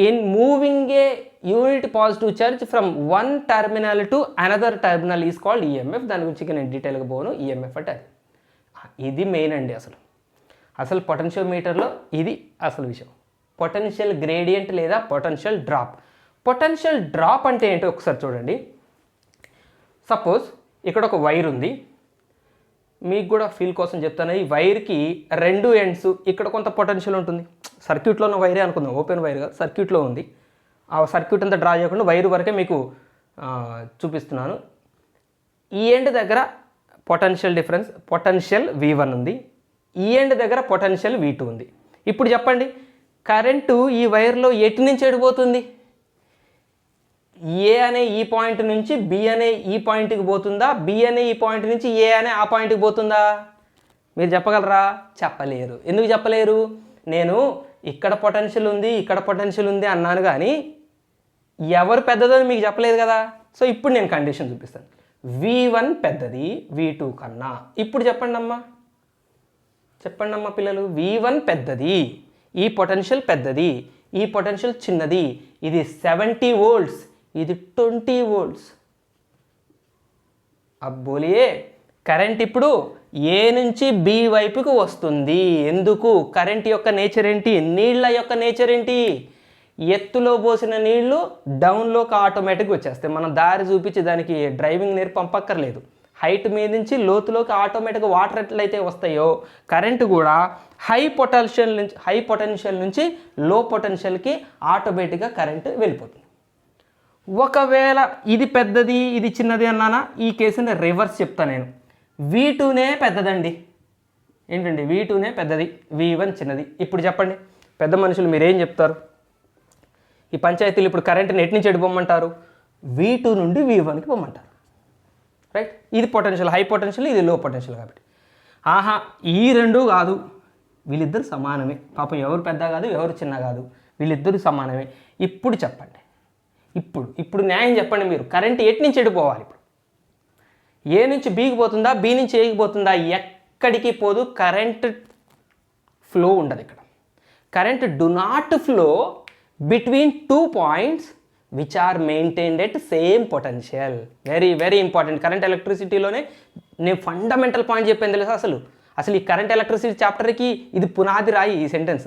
Speaker 1: in moving A unit positive charge from one terminal to another terminal is called EMF. దాని గురించి నేను డీటెయిల్గా పోను. ఈఎంఎఫ్ అంటే అది. ఇది మెయిన్ అండి. అసలు పొటెన్షియోమీటర్లో ఇది అసలు విషయం. పొటెన్షియల్ గ్రేడియంట్ లేదా పొటెన్షియల్ డ్రాప్. పొటెన్షియల్ డ్రాప్ అంటే ఏంటో ఒకసారి చూడండి. సపోజ్ ఇక్కడ ఒక వైర్ ఉంది, మీకు కూడా ఫీల్ కోసం చెప్తాను. ఈ వైర్కి రెండు ఎండ్స్ ఇక్కడ కొంత పొటెన్షియల్ ఉంటుంది. సర్క్యూట్లో ఉన్న వైరే అనుకుందాం, ఓపెన్ వైర్ కాదు, సర్క్యూట్లో ఉంది. ఆ సర్క్యూట్ అంతా డ్రా చేయకుండా వైర్ వరకే మీకు చూపిస్తున్నాను. ఈ ఎండ్ దగ్గర పొటెన్షియల్ డిఫరెన్స్ పొటెన్షియల్ V1 ఉంది, ఈ ఎండ్ దగ్గర పొటెన్షియల్ V2 ఉంది. ఇప్పుడు చెప్పండి, కరెంటు ఈ వైర్లో ఎటు నుంచి ఎడిపోతుంది? ఏ అనే ఈ పాయింట్ నుంచి బి అనే ఈ పాయింట్కి పోతుందా? బి అనే ఈ పాయింట్ నుంచి ఏ అనే ఆ పాయింట్కి పోతుందా? మీరు చెప్పగలరా? చెప్పలేరు. ఎందుకు చెప్పలేరు? నేను ఇక్కడ పొటెన్షియల్ ఉంది, ఇక్కడ పొటెన్షియల్ ఉంది అన్నాను, కానీ ఎవరు పెద్దదని మీకు చెప్పలేదు కదా. సో ఇప్పుడు నేను కండిషన్ చూపిస్తాను. V1 పెద్దది V2 కన్నా. ఇప్పుడు చెప్పండి అమ్మా పిల్లలు. V1 పెద్దది, ఈ పొటెన్షియల్ పెద్దది, ఈ పొటెన్షియల్ చిన్నది. ఇది 70 volts, ఇది 20 volts. అబ్బోలియే కరెంట్ ఇప్పుడు ఏ నుంచి బి వైపుకు వస్తుంది. ఎందుకు? కరెంట్ యొక్క నేచర్ ఏంటి? నీళ్ళ యొక్క నేచర్ ఏంటి? ఎత్తులో పోసిన నీళ్లు డౌన్లోకి ఆటోమేటిక్గా వచ్చేస్తాయి. మనం దారి చూపించి దానికి డ్రైవింగ్ నేర్పి పంపక్కర్లేదు. హైట్ మీద నుంచి లోతులోకి ఆటోమేటిక్గా వాటర్ ఎట్లయితే వస్తాయో కరెంటు కూడా హై పొటెన్షియల్ నుంచి లో పొటెన్షియల్కి ఆటోమేటిక్గా కరెంటు వెళ్ళిపోతుంది. ఒకవేళ ఇది పెద్దది ఇది చిన్నది అన్నానా, ఈ కేసుని రివర్స్ చెప్తాను నేను. V2నే పెద్దదండి. ఏంటండి? V2నే పెద్దది, V1 చిన్నది. ఇప్పుడు చెప్పండి పెద్ద మనుషులు మీరేం చెప్తారు? ఈ పంచాయతీలు ఇప్పుడు కరెంట్ని ఎటు నుంచి ఎటు పొమ్మంటారు? V2 నుండి V1కి పొమ్మంటారు. రైట్? ఇది పొటెన్షియల్ హై పొటెన్షియల్, ఇది లో పొటెన్షియల్. కాబట్టి ఈ రెండు కాదు, వీళ్ళిద్దరు సమానమే. పాపం ఎవరు పెద్ద కాదు, ఎవరు చిన్న కాదు, వీళ్ళిద్దరు సమానమే. ఇప్పుడు చెప్పండి, ఇప్పుడు న్యాయం చెప్పండి మీరు. కరెంట్ ఎటు నుంచి ఎడిపోవాలి? ఇప్పుడు ఏ నుంచి బీకి పోతుందా, బి నుంచి ఏకి పోతుందా? ఎక్కడికి పోదు. కరెంట్ ఫ్లో ఉండదు ఇక్కడ. Current do not flow between 2 points which are maintained at same potential. Very important. Current ఎలక్ట్రిసిటీలోనే నేను ఫండమెంటల్ పాయింట్ చెప్పాను తెలుసా. అసలు ఈ కరెంట్ ఎలక్ట్రిసిటీ చాప్టర్కి ఇది పునాది రాయి ఈ sentence.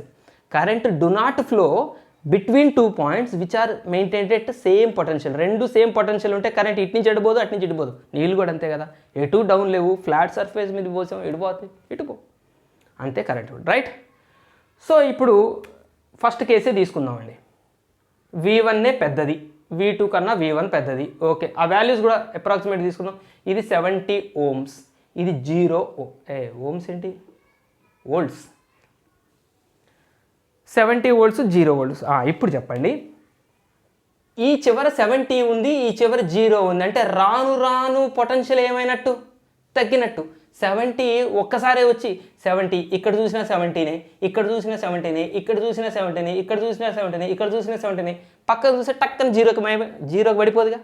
Speaker 1: Current do not flow between 2 points which are maintained at same potential. రెండు సేమ్ పొటెన్షియల్ ఉంటే కరెంట్ ఇటు నుంచి ఎడిపోదు, అటు నుంచి ఇటుపోదు. నీళ్ళు కూడా అంతే కదా, ఎటు డౌన్ లేవు. ఫ్లాట్ సర్ఫేస్ మీద పోసాం, ఎడిపోతాయి, ఇటుపో, అంతే కరెంట్. రైట్? సో ఇప్పుడు ఫస్ట్ కేసే తీసుకుందామండి. V1నే పెద్దది, V2 కన్నా V1 పెద్దది. ఓకే, ఆ వాల్యూస్ కూడా అప్రాక్సిమేట్ తీసుకుందాం. ఇది 70 ohms, ఇది 0 ohms ఏంటి? వోల్ట్స్. 70 volts 0 volts. ఇప్పుడు చెప్పండి, ఈ చివర 70 ఉంది, ఈ చివర 0 ఉంది అంటే రాను పొటెన్షియల్ ఏమైనట్టు? తగ్గినట్టు. 70 ఒక్కసారే వచ్చి 70, ఇక్కడ చూసినా 70నే, ఇక్కడ చూసినా 70నే, ఇక్కడ చూసినా 70నే, ఇక్కడ చూసినా 70నే, ఇక్కడ చూసినా 70నే, పక్కన చూస్తే టక్కన జీరోకి పడిపోదుగా.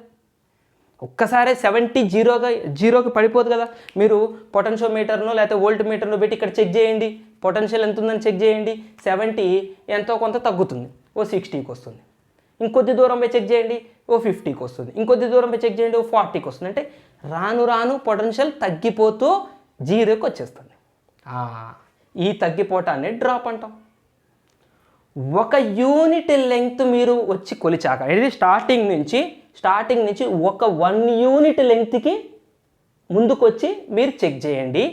Speaker 1: ఒక్కసారి 70 జీరోకి పడిపోదు కదా. మీరు పొటెన్షియోమీటర్ను లేకపోతే వోల్ట్ మీటర్ను పెట్టి ఇక్కడ చెక్ చేయండి, పొటెన్షియల్ ఎంత ఉందని చెక్ చేయండి. 70 ఎంతో కొంత తగ్గుతుంది, ఓ 60కి వస్తుంది. ఇంకొద్ది దూరం పోయి చెక్ చేయండి, ఓ 50కి వస్తుంది. ఇంకొద్ది దూరం పోయి చెక్ చేయండి, ఓ 40కి వస్తుంది. అంటే రాను పొటెన్షియల్ తగ్గిపోతూ 0కి వచ్చేస్తుంది. ఈ తగ్గిపోవటాన్ని డ్రాప్ అంటాం. ఒక యూనిట్ లెంగ్త్ మీరు వచ్చి కొలిచాక, ఇది స్టార్టింగ్ నుంచి ఒక 1 యూనిట్ లెంగ్త్కి ముందుకు వచ్చి మీరు చెక్ చేయండి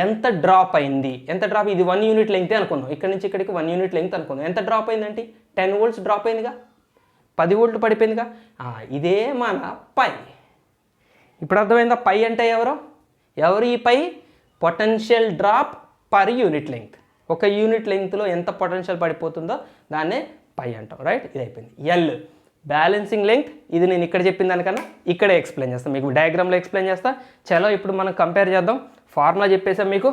Speaker 1: ఎంత డ్రాప్ అయింది. ఎంత డ్రాప్? ఇది 1 యూనిట్ లెంగ్తే అనుకున్నాం, ఇక్కడ నుంచి ఇక్కడికి 1 యూనిట్ లెంగ్త్ అనుకున్నాం. ఎంత డ్రాప్ అయిందంటే 10 volts డ్రాప్ అయిందిగా, 10 volts పడిపోయిందిగా. ఇదే మన పై. ఇప్పుడు అర్థమైందా? పై అంటే ఎవరు ఈ pi? Potential drop per unit length. ఒక యూనిట్ లెంగ్త్లో ఎంత పొటెన్షియల్ పడిపోతుందో దాన్నే పై అంటాం. రైట్? ఇది అయిపోయింది. L balancing length. ఇది నేను ఇక్కడ చెప్పిన దానికన్నా ఇక్కడే ఎక్స్ప్లెయిన్ చేస్తాను, మీకు డయాగ్రామ్లో ఎక్స్ప్లెయిన్ చేస్తా. చలో ఇప్పుడు మనం కంపేర్ చేద్దాం. ఫార్ములా చెప్పేసాం, మీకు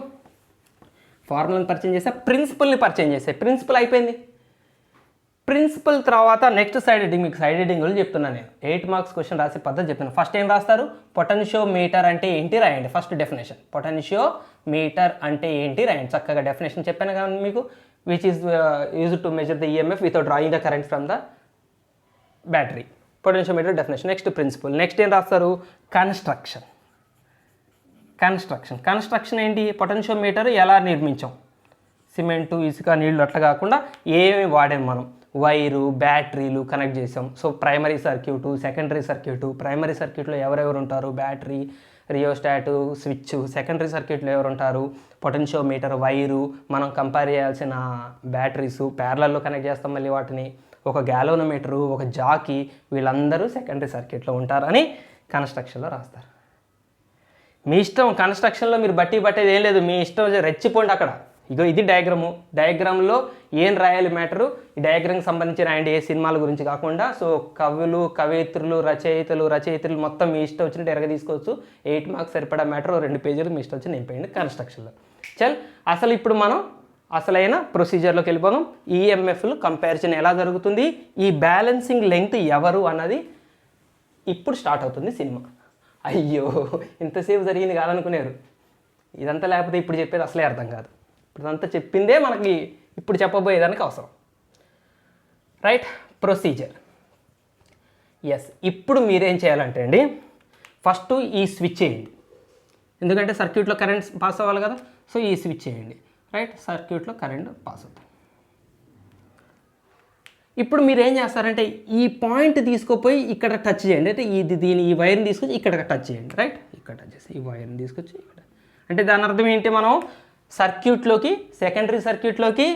Speaker 1: ఫార్ములాని పరిచయం చేసా, ప్రిన్సిపల్ని పరిచయం చేసా. ప్రిన్సిపల్ అయిపోయింది. ప్రిన్సిపల్ తర్వాత నెక్స్ట్ సైడ్ హెడ్డింగ్, మీకు సైడ్ హెడ్డింగ్లు చెప్తున్నాను నేను. 8 మార్క్స్ క్వశ్చన్ రాసే పద్ధతి చెప్తున్నాను. ఫస్ట్ ఏం రాస్తారు, పొటెన్షియోమీటర్ అంటే ఏంటి రాయండి. ఫస్ట్ డెఫినేషన్, పొటెన్షియోమీటర్ అంటే ఏంటి రాయండి. చక్కగా డెఫినేషన్ చెప్పాను కానీ మీకు, which is used to measure the EMF without drawing the current from the battery. Potentiometer definition. Next principle. Next ఏం రాస్తారు, కన్స్ట్రక్షన్. కన్స్ట్రక్షన్ ఏంటి, పొటెన్షియోమీటర్ ఎలా నిర్మించాం, సిమెంటు, ఇసుక, నీళ్లు అట్లా కాకుండా ఏమి వాడాం మనం, వైరు, బ్యాటరీలు కనెక్ట్ చేసాం. So primary circuit, secondary circuit. Primary సర్క్యూట్లో ఎవరెవరు ఉంటారు, బ్యాటరీ, రియోస్టాటు, స్విచ్. సెకండరీ సర్క్యూట్లో ఎవరు ఉంటారు, పొటెన్షియోమీటర్, వైరు, మనం కంపేర్ చేయాల్సిన బ్యాటరీసు, ప్యారలల్లో కనెక్ట్ చేస్తాం మళ్ళీ వాటిని, ఒక గ్యాలోనోమీటరు, ఒక జాకీ, వీళ్ళందరూ సెకండరీ సర్క్యూట్లో ఉంటారని కన్స్ట్రక్షన్లో రాస్తారు. మీ ఇష్టం, కన్స్ట్రక్షన్లో మీరు బట్టేది ఏం లేదు, మీ ఇష్టం రెచ్చిపోండి అక్కడ. ఇగో ఇది డయాగ్రాము, డయాగ్రామ్లో ఏం రాయాలి మ్యాటరు, ఈ డయాగ్రామ్కి సంబంధించి రాయండి, ఏ సినిమాల గురించి కాకుండా. సో కవులు, కవయిత్రులు, రచయితలు మొత్తం మీ ఇష్టం వచ్చినట్టు ఎరగ తీసుకోవచ్చు. 8 మార్క్స్ సరిపడా మ్యాటర్ 2 పేజీలు మీ ఇష్టం వచ్చి నింపేయండి కన్స్ట్రక్షన్లో. చల్, అసలు ఇప్పుడు మనం అసలైన ప్రొసీజర్లోకి వెళ్ళిపోదాం. ఈఎంఎఫ్లు కంపారిజన్ ఎలా జరుగుతుంది, ఈ బ్యాలెన్సింగ్ లెంగ్త్ ఎవరు అన్నది ఇప్పుడు స్టార్ట్ అవుతుంది సినిమా. అయ్యో ఇంతసేపు జరిగింది కాదనుకునేరు, ఇదంతా లేకపోతే ఇప్పుడు చెప్పేది అసలే అర్థం కాదు. ఇప్పుడంతా చెప్పిందే మనకి ఇప్పుడు చెప్పబోయేదానికి అవసరం. Right, procedure. ఎస్, ఇప్పుడు మీరేం చేయాలంటే అండి, ఫస్ట్ ఈ స్విచ్ చేయండి, ఎందుకంటే సర్క్యూట్లో కరెంట్ పాస్ అవ్వాలి కదా. సో ఈ స్విచ్ చేయండి. రైట్, సర్క్యూట్లో కరెంట్ పాస్ అవుతుంది. ఇప్పుడు మీరు ఏం చేస్తారంటే ఈ పాయింట్ తీసుకుపోయి ఇక్కడ టచ్ చేయండి. అంటే ఈ వైర్ని తీసుకొచ్చి ఇక్కడ టచ్ చేయండి. రైట్, ఇక్కడ టచ్ చేసి ఈ వైర్ని తీసుకొచ్చి ఇక్కడ. అంటే దాని అర్థం ఏంటి, మనం సర్క్యూట్లోకి, సెకండరీ సర్క్యూట్లోకి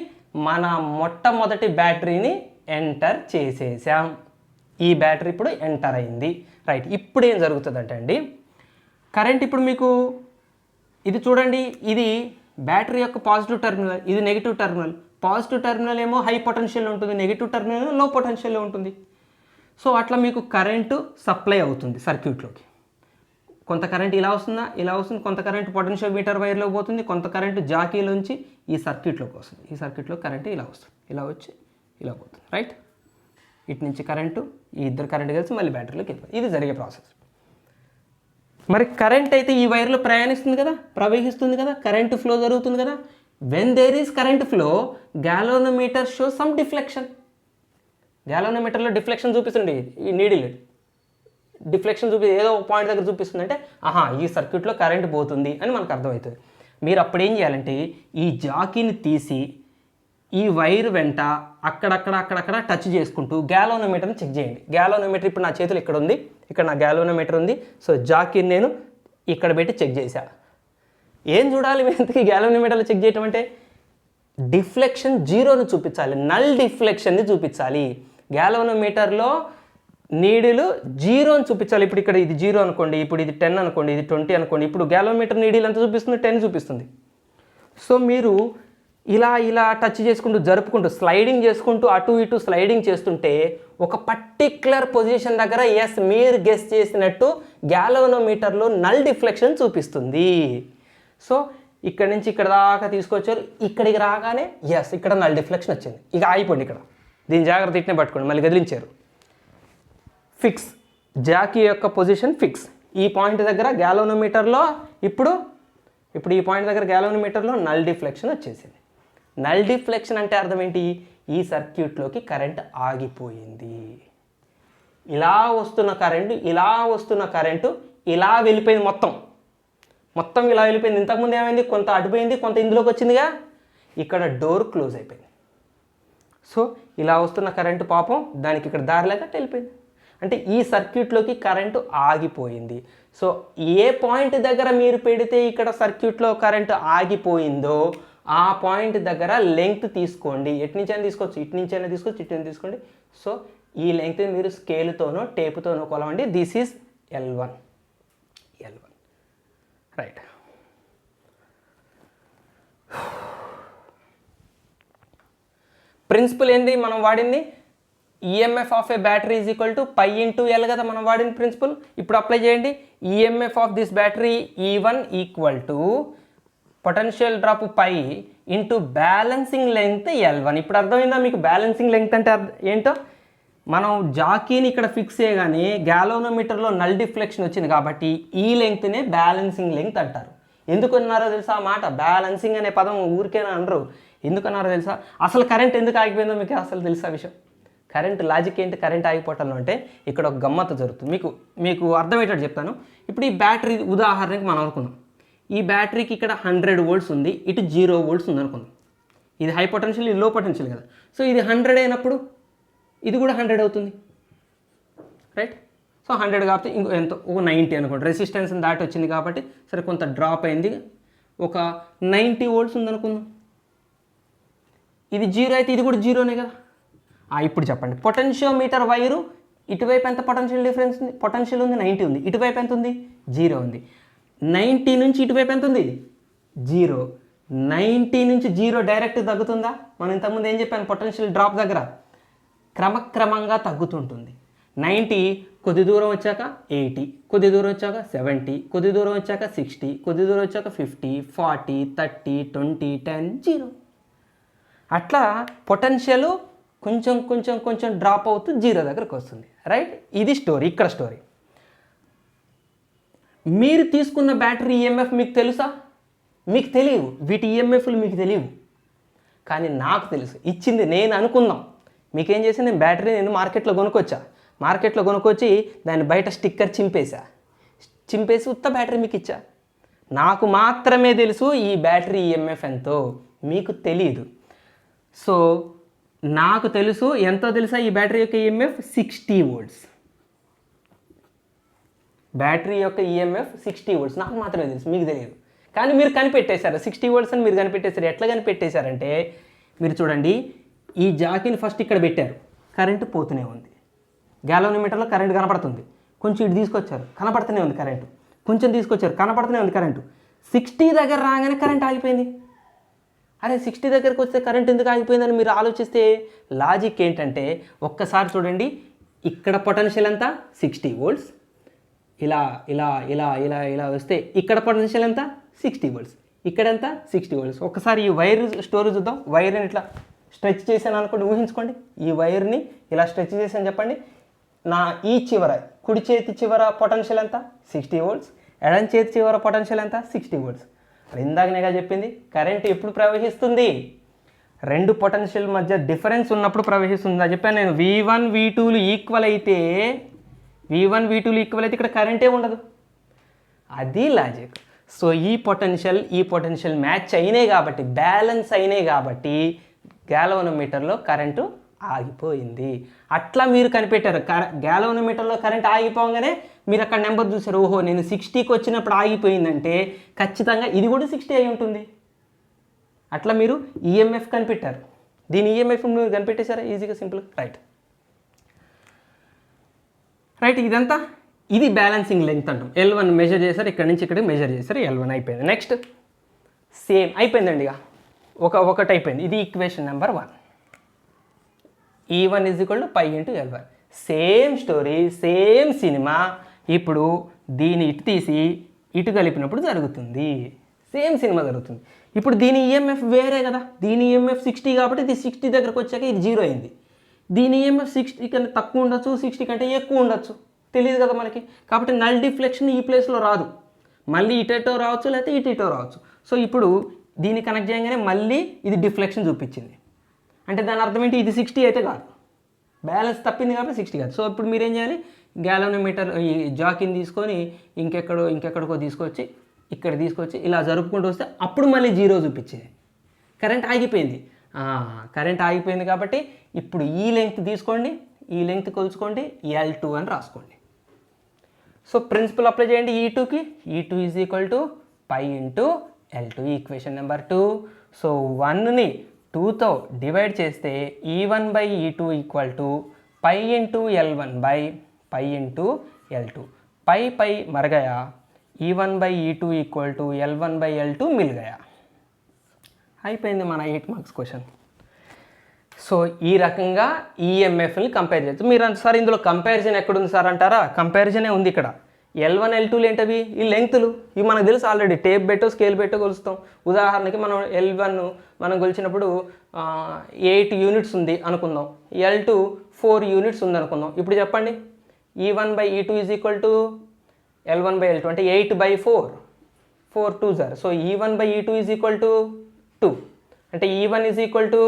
Speaker 1: మన మొట్టమొదటి బ్యాటరీని ఎంటర్ చేసేసాం. ఈ బ్యాటరీ ఇప్పుడు ఎంటర్ అయింది. రైట్, ఇప్పుడు ఏం జరుగుతుందంటే అండి, కరెంట్ ఇప్పుడు మీకు ఇది చూడండి, ఇది బ్యాటరీ యొక్క పాజిటివ్ టెర్మినల్, ఇది నెగిటివ్ టెర్మినల్. పాజిటివ్ టెర్మినల్ ఏమో హై పొటెన్షియల్ ఉంటుంది, నెగిటివ్ టెర్మినల్ లో పొటెన్షియల్ ఉంటుంది. సో అట్లా మీకు కరెంటు సప్లై అవుతుంది సర్క్యూట్లోకి. కొంత కరెంట్ ఇలా వస్తుంది, కొంత కరెంట్ పొటెన్షియోమీటర్ వైర్లో పోతుంది, కొంత కరెంట్ జాకీలోంచి ఈ సర్క్యూట్లోకి వస్తుంది. ఈ సర్క్యూట్లో కరెంట్ ఇలా వస్తుంది, ఇలా వచ్చి ఇలా పోతుంది. రైట్, ఇటు నుంచి కరెంటు, ఈ ఇద్దరు కరెంట్ కలిసి మళ్ళీ బ్యాటరీలోకి వెళ్ళిపోతుంది. ఇది జరిగే ప్రాసెస్. మరి కరెంట్ అయితే ఈ వైర్లో ప్రయాణిస్తుంది కదా, ప్రవహిస్తుంది కదా, కరెంటు ఫ్లో జరుగుతుంది కదా. When there is current flow, galvanometer show some deflection. గ్యాలోనోమీటర్లో డిఫ్లెక్షన్ చూపిస్తుంది, ఈ నీడిల్ డిఫ్లెక్షన్ ఏదో ఒక పాయింట్ దగ్గర చూపిస్తుంది. అంటే ఈ సర్క్యూట్లో కరెంట్ పోతుంది అని మనకు అర్థమవుతుంది. మీరు అప్పుడు ఏం చేయాలంటే ఈ జాకీని తీసి ఈ వైర్ వెంట అక్కడక్కడ టచ్ చేసుకుంటూ గ్యాలోనోమీటర్ని చెక్ చేయండి. గ్యాలోనోమీటర్ ఇప్పుడు నా చేతులు ఇక్కడ ఉంది, ఇక్కడ నా గ్యాలోనోమీటర్ ఉంది. సో జాకీని నేను ఇక్కడ పెట్టి చెక్ చేశా. ఏం చూడాలి ఎంతకి గ్యాలోనోమీటర్లో చెక్ చేయటం అంటే, డిఫ్లెక్షన్ జీరోని చూపించాలి, నల్ డిఫ్లెక్షన్ని చూపించాలి. గ్యాలోనోమీటర్లో నీడిలు జీరోని చూపించాలి. ఇప్పుడు ఇక్కడ ఇది 0 అనుకోండి, ఇప్పుడు ఇది 10 అనుకోండి, ఇది 20 అనుకోండి. ఇప్పుడు గ్యాలోమీటర్ నీడిల్ ఎంత చూపిస్తుంది, 10 చూపిస్తుంది. సో మీరు ఇలా టచ్ చేసుకుంటూ, జరుపుకుంటూ, స్లైడింగ్ చేసుకుంటూ అటు ఇటు స్లైడింగ్ చేస్తుంటే ఒక పర్టిక్యులర్ పొజిషన్ దగ్గర మీరు గెస్ చేసినట్టు గ్యాలోనోమీటర్లో నల్ డిఫ్లెక్షన్ చూపిస్తుంది. సో ఇక్కడ నుంచి ఇక్కడ దాకా తీసుకొచ్చారు, ఇక్కడికి రాగానే ఇక్కడ నల్ డిఫ్లెక్షన్ వచ్చింది. ఇక ఆగిపోండి, ఇక్కడ దీని జాగ్రత్త ఇట్నే పట్టుకోండి, మళ్ళీ కదిలించారు. ఫిక్స్, జాకీ యొక్క పొజిషన్ ఫిక్స్. ఈ పాయింట్ దగ్గర గ్యాలోనోమీటర్లో ఇప్పుడు ఈ పాయింట్ దగ్గర గ్యాలోనోమీటర్లో నల్ డిఫ్లెక్షన్ వచ్చేసింది. నల్ డిఫ్లెక్షన్ అంటే అర్థం ఏంటి, ఈ సర్క్యూట్లోకి కరెంట్ ఆగిపోయింది. ఇలా వస్తున్న కరెంటు ఇలా వెళ్ళిపోయింది, మొత్తం ఇలా వెళ్ళిపోయింది. ఇంతకుముందు ఏమైంది, కొంత అటుపోయింది, కొంత ఇందులోకి వచ్చిందిగా, ఇక్కడ డోర్ క్లోజ్ అయిపోయింది. సో ఇలా వస్తున్న కరెంటు పాపం దానికి ఇక్కడ దారి లేక వెళ్ళిపోయింది. అంటే ఈ సర్క్యూట్లోకి కరెంటు ఆగిపోయింది. సో ఏ పాయింట్ దగ్గర మీరు పెడితే ఇక్కడ సర్క్యూట్లో కరెంటు ఆగిపోయిందో ఆ పాయింట్ దగ్గర లెంగ్త్ తీసుకోండి. ఎటు నుంచి అయినా తీసుకోవచ్చు, ఇటు నుంచి అయినా తీసుకోవచ్చు, ఇటు నుంచి తీసుకోండి. సో ఈ లెంగ్త్ మీరు స్కేల్తోనో టేపుతోనో కొలవండి. This is L1. Right, principle ఏంది మనం వాడింది, EMF of a battery is equal to π × L కదా మనం వాడిన ప్రిన్సిపల్. ఇప్పుడు అప్లై చేయండి. EMF of this battery E1 equal to potential drop pi into balancing length L1. ఇప్పుడు అర్థమైందా మీకు బ్యాలెన్సింగ్ లెంగ్త్ అంటే ఏంటో? మనం జాకీని ఇక్కడ ఫిక్స్ చేయగానే గ్యాలోనోమీటర్లో నల్ డిఫ్లెక్షన్ వచ్చింది కాబట్టి ఈ లెంగ్త్నే బ్యాలెన్సింగ్ లెంగ్త్ అంటారు. ఎందుకు అన్నారో తెలుసా ఆ మాట? బ్యాలెన్సింగ్ అనే పదం ఊరికేనా అనరు. ఎందుకు అన్నారో తెలుసా? అసలు కరెంట్ ఎందుకు ఆగిపోయిందో మీకు అసలు తెలుసా విషయం? కరెంట్ లాజిక్ ఏంటి కరెంట్ ఆగిపోవటంలో అంటే ఇక్కడ ఒక గమ్మత్తు జరుగుతుంది. మీకు అర్థమయ్యేటట్టు చెప్తాను. ఇప్పుడు ఈ బ్యాటరీ ఉదాహరణకి మనం అనుకుందాం. ఈ బ్యాటరీకి ఇక్కడ 100 volts ఉంది, ఇటు 0 volts ఉంది అనుకుందాం. ఇది హై పొటెన్షియల్, ఇది లో పొటెన్షియల్ కదా. సో ఇది 100 అయినప్పుడు ఇది కూడా 100 అవుతుంది, రైట్? సో 100 కాబట్టి ఇంకో ఎంతో ఒక 90 అనుకోండి. రెసిస్టెన్స్ దాటి వచ్చింది కాబట్టి సరే కొంత డ్రాప్ అయింది, ఒక 90 volts ఉంది అనుకుందాం. ఇది 0 అయితే ఇది కూడా 0నే కదా. ఇప్పుడు చెప్పండి, పొటెన్షియోమీటర్ వైరు ఇటువైపు ఎంత పొటెన్షియల్ డిఫరెన్స్ ఉంది? పొటెన్షియల్ ఉంది 90 ఉంది, ఇటువైపు ఎంత ఉంది? 0 ఉంది. 90 నుంచి ఇటువైపు ఎంత ఉంది? 0. 90 నుంచి 0 డైరెక్ట్ తగ్గుతుందా? మనం ఇంతకుముందు ఏం చెప్పాను? పొటెన్షియల్ డ్రాప్ దగ్గర క్రమక్రమంగా తగ్గుతుంటుంది. 90 కొద్ది దూరం వచ్చాక 80, కొద్ది దూరం వచ్చాక 70, కొద్ది దూరం వచ్చాక 60, కొద్ది దూరం వచ్చాక 50, 40, 30, 20, 10, 0. అట్లా పొటెన్షియల్ కొంచెం కొంచెం కొంచెం డ్రాప్ అవుతూ 0 దగ్గరకు వస్తుంది, రైట్? ఇది స్టోరీ. ఇక్కడ స్టోరీ, మీరు తీసుకున్న బ్యాటరీ ఈఎంఎఫ్ మీకు తెలుసా? మీకు తెలియవు. వీటి ఈఎంఎఫ్లు మీకు తెలియవు, కానీ నాకు తెలుసు. ఇచ్చింది నేను అనుకుందాం. మీకేం చేసి నేను బ్యాటరీ మార్కెట్లో కొనుక్కొచ్చి దాన్ని బయట స్టిక్కర్ చింపేసి ఉత్త బ్యాటరీ మీకు ఇచ్చా. నాకు మాత్రమే తెలుసు ఈ బ్యాటరీ ఈఎంఎఫ్ ఎంతో, మీకు తెలియదు. సో నాకు తెలుసు. ఎంతో తెలుసా ఈ బ్యాటరీ యొక్క ఈఎంఎఫ్? 60 volts. బ్యాటరీ యొక్క ఈఎంఎఫ్ 60 volts నాకు మాత్రమే తెలుసు, మీకు తెలియదు. కానీ మీరు కనిపెట్టేశారు 60 volts అని. మీరు కనిపెట్టేశారు. ఎట్లా కనిపెట్టేశారంటే మీరు చూడండి, ఈ జాకీని ఫస్ట్ ఇక్కడ పెట్టారు, కరెంటు పోతూనే ఉంది. గ్యాలోనోమీటర్లో కరెంటు కనపడుతుంది. కొంచెం ఇటు తీసుకొచ్చారు, కనపడుతూనే ఉంది కరెంటు. కొంచెం తీసుకొచ్చారు, కనపడుతూనే ఉంది కరెంటు. 60 దగ్గర రాగానే కరెంట్ ఆగిపోయింది. అరే 60 దగ్గరకు వస్తే కరెంట్ ఎందుకు ఆగిపోయిందని మీరు ఆలోచిస్తే లాజిక్ ఏంటంటే, ఒక్కసారి చూడండి, ఇక్కడ పొటెన్షియల్ ఎంత? 60 volts. ఇలా ఇలా ఇలా ఇలా ఇలా వస్తే ఇక్కడ పొటెన్షియల్ ఎంత? 60 volts. ఇక్కడంతా 60 volts. ఒక్కసారి ఈ వైర్ స్టోరీ చూద్దాం. వైర్ని ఇట్లా స్ట్రెచ్ చేశాను అనుకోండి, ఊహించుకోండి. ఈ వైర్ని ఇలా స్ట్రెచ్ చేశాను చెప్పండి. ఈ చివర, కుడి చేతి చివర పొటెన్షియల్ ఎంత? 60 volts. ఎడం చేతి చివర పొటెన్షియల్ ఎంత? 60 volts. ఇందాక నేగా చెప్పింది, కరెంట్ ఎప్పుడు ప్రవహిస్తుంది? రెండు పొటెన్షియల్ మధ్య డిఫరెన్స్ ఉన్నప్పుడు ప్రవహిస్తుంది. అది చెప్పాను నేను. V1 V2లు ఈక్వల్ అయితే ఇక్కడ కరెంటే ఉండదు. అది లాజిక్. సో ఈ పొటెన్షియల్ మ్యాచ్ అయినాయి కాబట్టి, బ్యాలెన్స్ అయినాయి కాబట్టి గ్యాలోనోమీటర్లో కరెంటు ఆగిపోయింది. అట్లా మీరు కనిపెట్టారు. గ్యాలోనోమీటర్లో కరెంట్ ఆగిపోగానే మీరు అక్కడ నెంబర్ చూసారు. ఓహో, నేను 60కి వచ్చినప్పుడు ఆగిపోయిందంటే ఖచ్చితంగా ఇది కూడా 60 అయి ఉంటుంది. అట్లా మీరు ఈఎంఎఫ్ కనిపెట్టారు. దీని ఈఎంఎఫ్ మీరు కనిపెట్టేశారా ఈజీగా, సింపుల్, రైట్. ఇదంతా ఇది బ్యాలెన్సింగ్ లెంగ్త్ అంటాం. L1 మెజర్ చేశారు, ఇక్కడ నుంచి ఇక్కడికి మెజర్ చేశారు. L1 అయిపోయింది. నెక్స్ట్ సేమ్ అయిపోయిందండి. ఇక ఒకటి అయిపోయింది. ఇది equation number 1. E1 = π × L1. Same story, same cinema. ఇప్పుడు దీని ఇటు తీసి ఇటు కలిపినప్పుడు జరుగుతుంది. సేమ్ సినిమా జరుగుతుంది. ఇప్పుడు దీని ఈఎంఎఫ్ వేరే కదా. దీని ఈఎంఎఫ్ 60 కాబట్టి ఇది 60 దగ్గరకు వచ్చాక ఇది 0 అయింది. దీని ఈఎంఎఫ్ 60 కంటే తక్కువ ఉండొచ్చు, 60 కంటే ఎక్కువ ఉండొచ్చు, తెలియదు కదా మనకి. కాబట్టి నల్ డిఫ్లెక్షన్ ఈ ప్లేస్లో రాదు. మళ్ళీ ఇటో రావచ్చు, లేకపోతే ఇటో రావచ్చు. సో ఇప్పుడు దీన్ని కనెక్ట్ చేయగానే మళ్ళీ ఇది డిఫ్లెక్షన్ చూపించింది. అంటే దాని అర్థం ఏంటి? ఇది 60 అయితే కాదు, బ్యాలెన్స్ తప్పింది కాబట్టి 60 కాదు. సో ఇప్పుడు మీరేం చేయాలి? గ్యాలోనోమీటర్ ఈ జాకీని తీసుకొని ఇంకెక్కడికో తీసుకొచ్చి ఇక్కడ తీసుకొచ్చి ఇలా జరుపుకుంటూ వస్తే అప్పుడు మళ్ళీ 0 చూపించేది. కరెంట్ ఆగిపోయింది. కరెంట్ ఆగిపోయింది కాబట్టి ఇప్పుడు ఈ లెంగ్త్ తీసుకోండి, ఈ లెంగ్త్ కొలుచుకోండి, L2 అని రాసుకోండి. సో ప్రిన్సిపల్ అప్లై చేయండి E2కి. E2 = π × L2, equation number 2. So 1ని 2తో డివైడ్ చేస్తే E1/E2 = π × L1/π × L2. పై मर गया, E1/E2 = L1/L2 मिल गया. అయిపోయింది మన 8 మార్క్స్ క్వశ్చన్. సో ఈ రకంగా ఈఎంఎఫ్ని కంపేర్ చేయొచ్చు. మీరు సార్ ఇందులో కంపారిజన్ ఎక్కడుంది సార్ అంటారా? కంపారిజనే ఉంది ఇక్కడ. L1 L2లు ఏంటవి? ఈ లెంగ్త్లు. ఇవి మనకు తెలుసు ఆల్రెడీ, టేప్ పెట్టో స్కేల్ పెట్టో కొలుస్తాం. ఉదాహరణకి మనం L1 మనం కొలిచినప్పుడు 8 యూనిట్స్ ఉంది అనుకుందాం, L2 4 యూనిట్స్ ఉంది అనుకుందాం. ఇప్పుడు చెప్పండి, E1/E2 is equal to L1/L2 అంటే 8/4, 4 2s are. So E1/E2 is equal to 2 అంటే E1 is equal to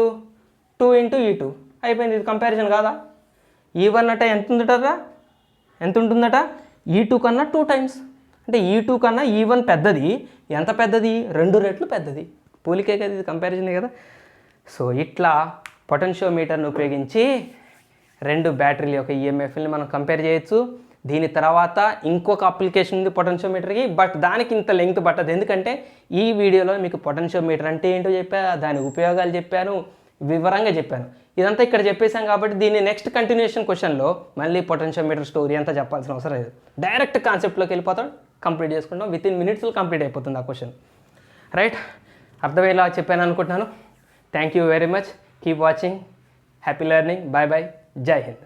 Speaker 1: 2 × E2 అయిపోయింది. ఇది కంపారిజన్ కాదా? E1 అంటే ఎంత ఉంటుందట? E2 కన్నా 2 టైమ్స్. అంటే E2 కన్నా E1 పెద్దది. ఎంత పెద్దది? 2 రెట్లు పెద్దది. పోలికే కదా, ఇది కంపారిజనే కదా. సో ఇట్లా పొటెన్షియోమీటర్ని ఉపయోగించి 2 బ్యాటరీల యొక్క ఈఎంఎఫ్ని మనం కంపేర్ చేయొచ్చు. దీని తర్వాత ఇంకొక అప్లికేషన్ ఉంది పొటెన్షియోమీటర్కి, బట్ దానికి ఇంత లెంగ్త్ పట్టదు. ఎందుకంటే ఈ వీడియోలో మీకు పొటెన్షియోమీటర్ అంటే ఏంటో చెప్పా, దాని ఉపయోగాలు చెప్పాను, వివరంగా చెప్పాను. ఇదంతా ఇక్కడ చెప్పేశాం కాబట్టి దీన్ని నెక్స్ట్ కంటిన్యూషన్ క్వశ్చన్లో మళ్ళీ పొటెన్షియోమీటర్ స్టోరీ అంతా చెప్పాల్సిన అవసరం లేదు. డైరెక్ట్ కాన్సెప్ట్లోకి వెళ్ళిపోతాం, కంప్లీట్ చేసుకుంటాం. వితిన్ మినిట్స్లో కంప్లీట్ అయిపోతుంది ఆ క్వశ్చన్. రైట్, అర్థమయ్యేలా చెప్పాను అనుకుంటున్నాను. Thank you very much. Keep watching. Happy learning. Bye bye. జై హింద్.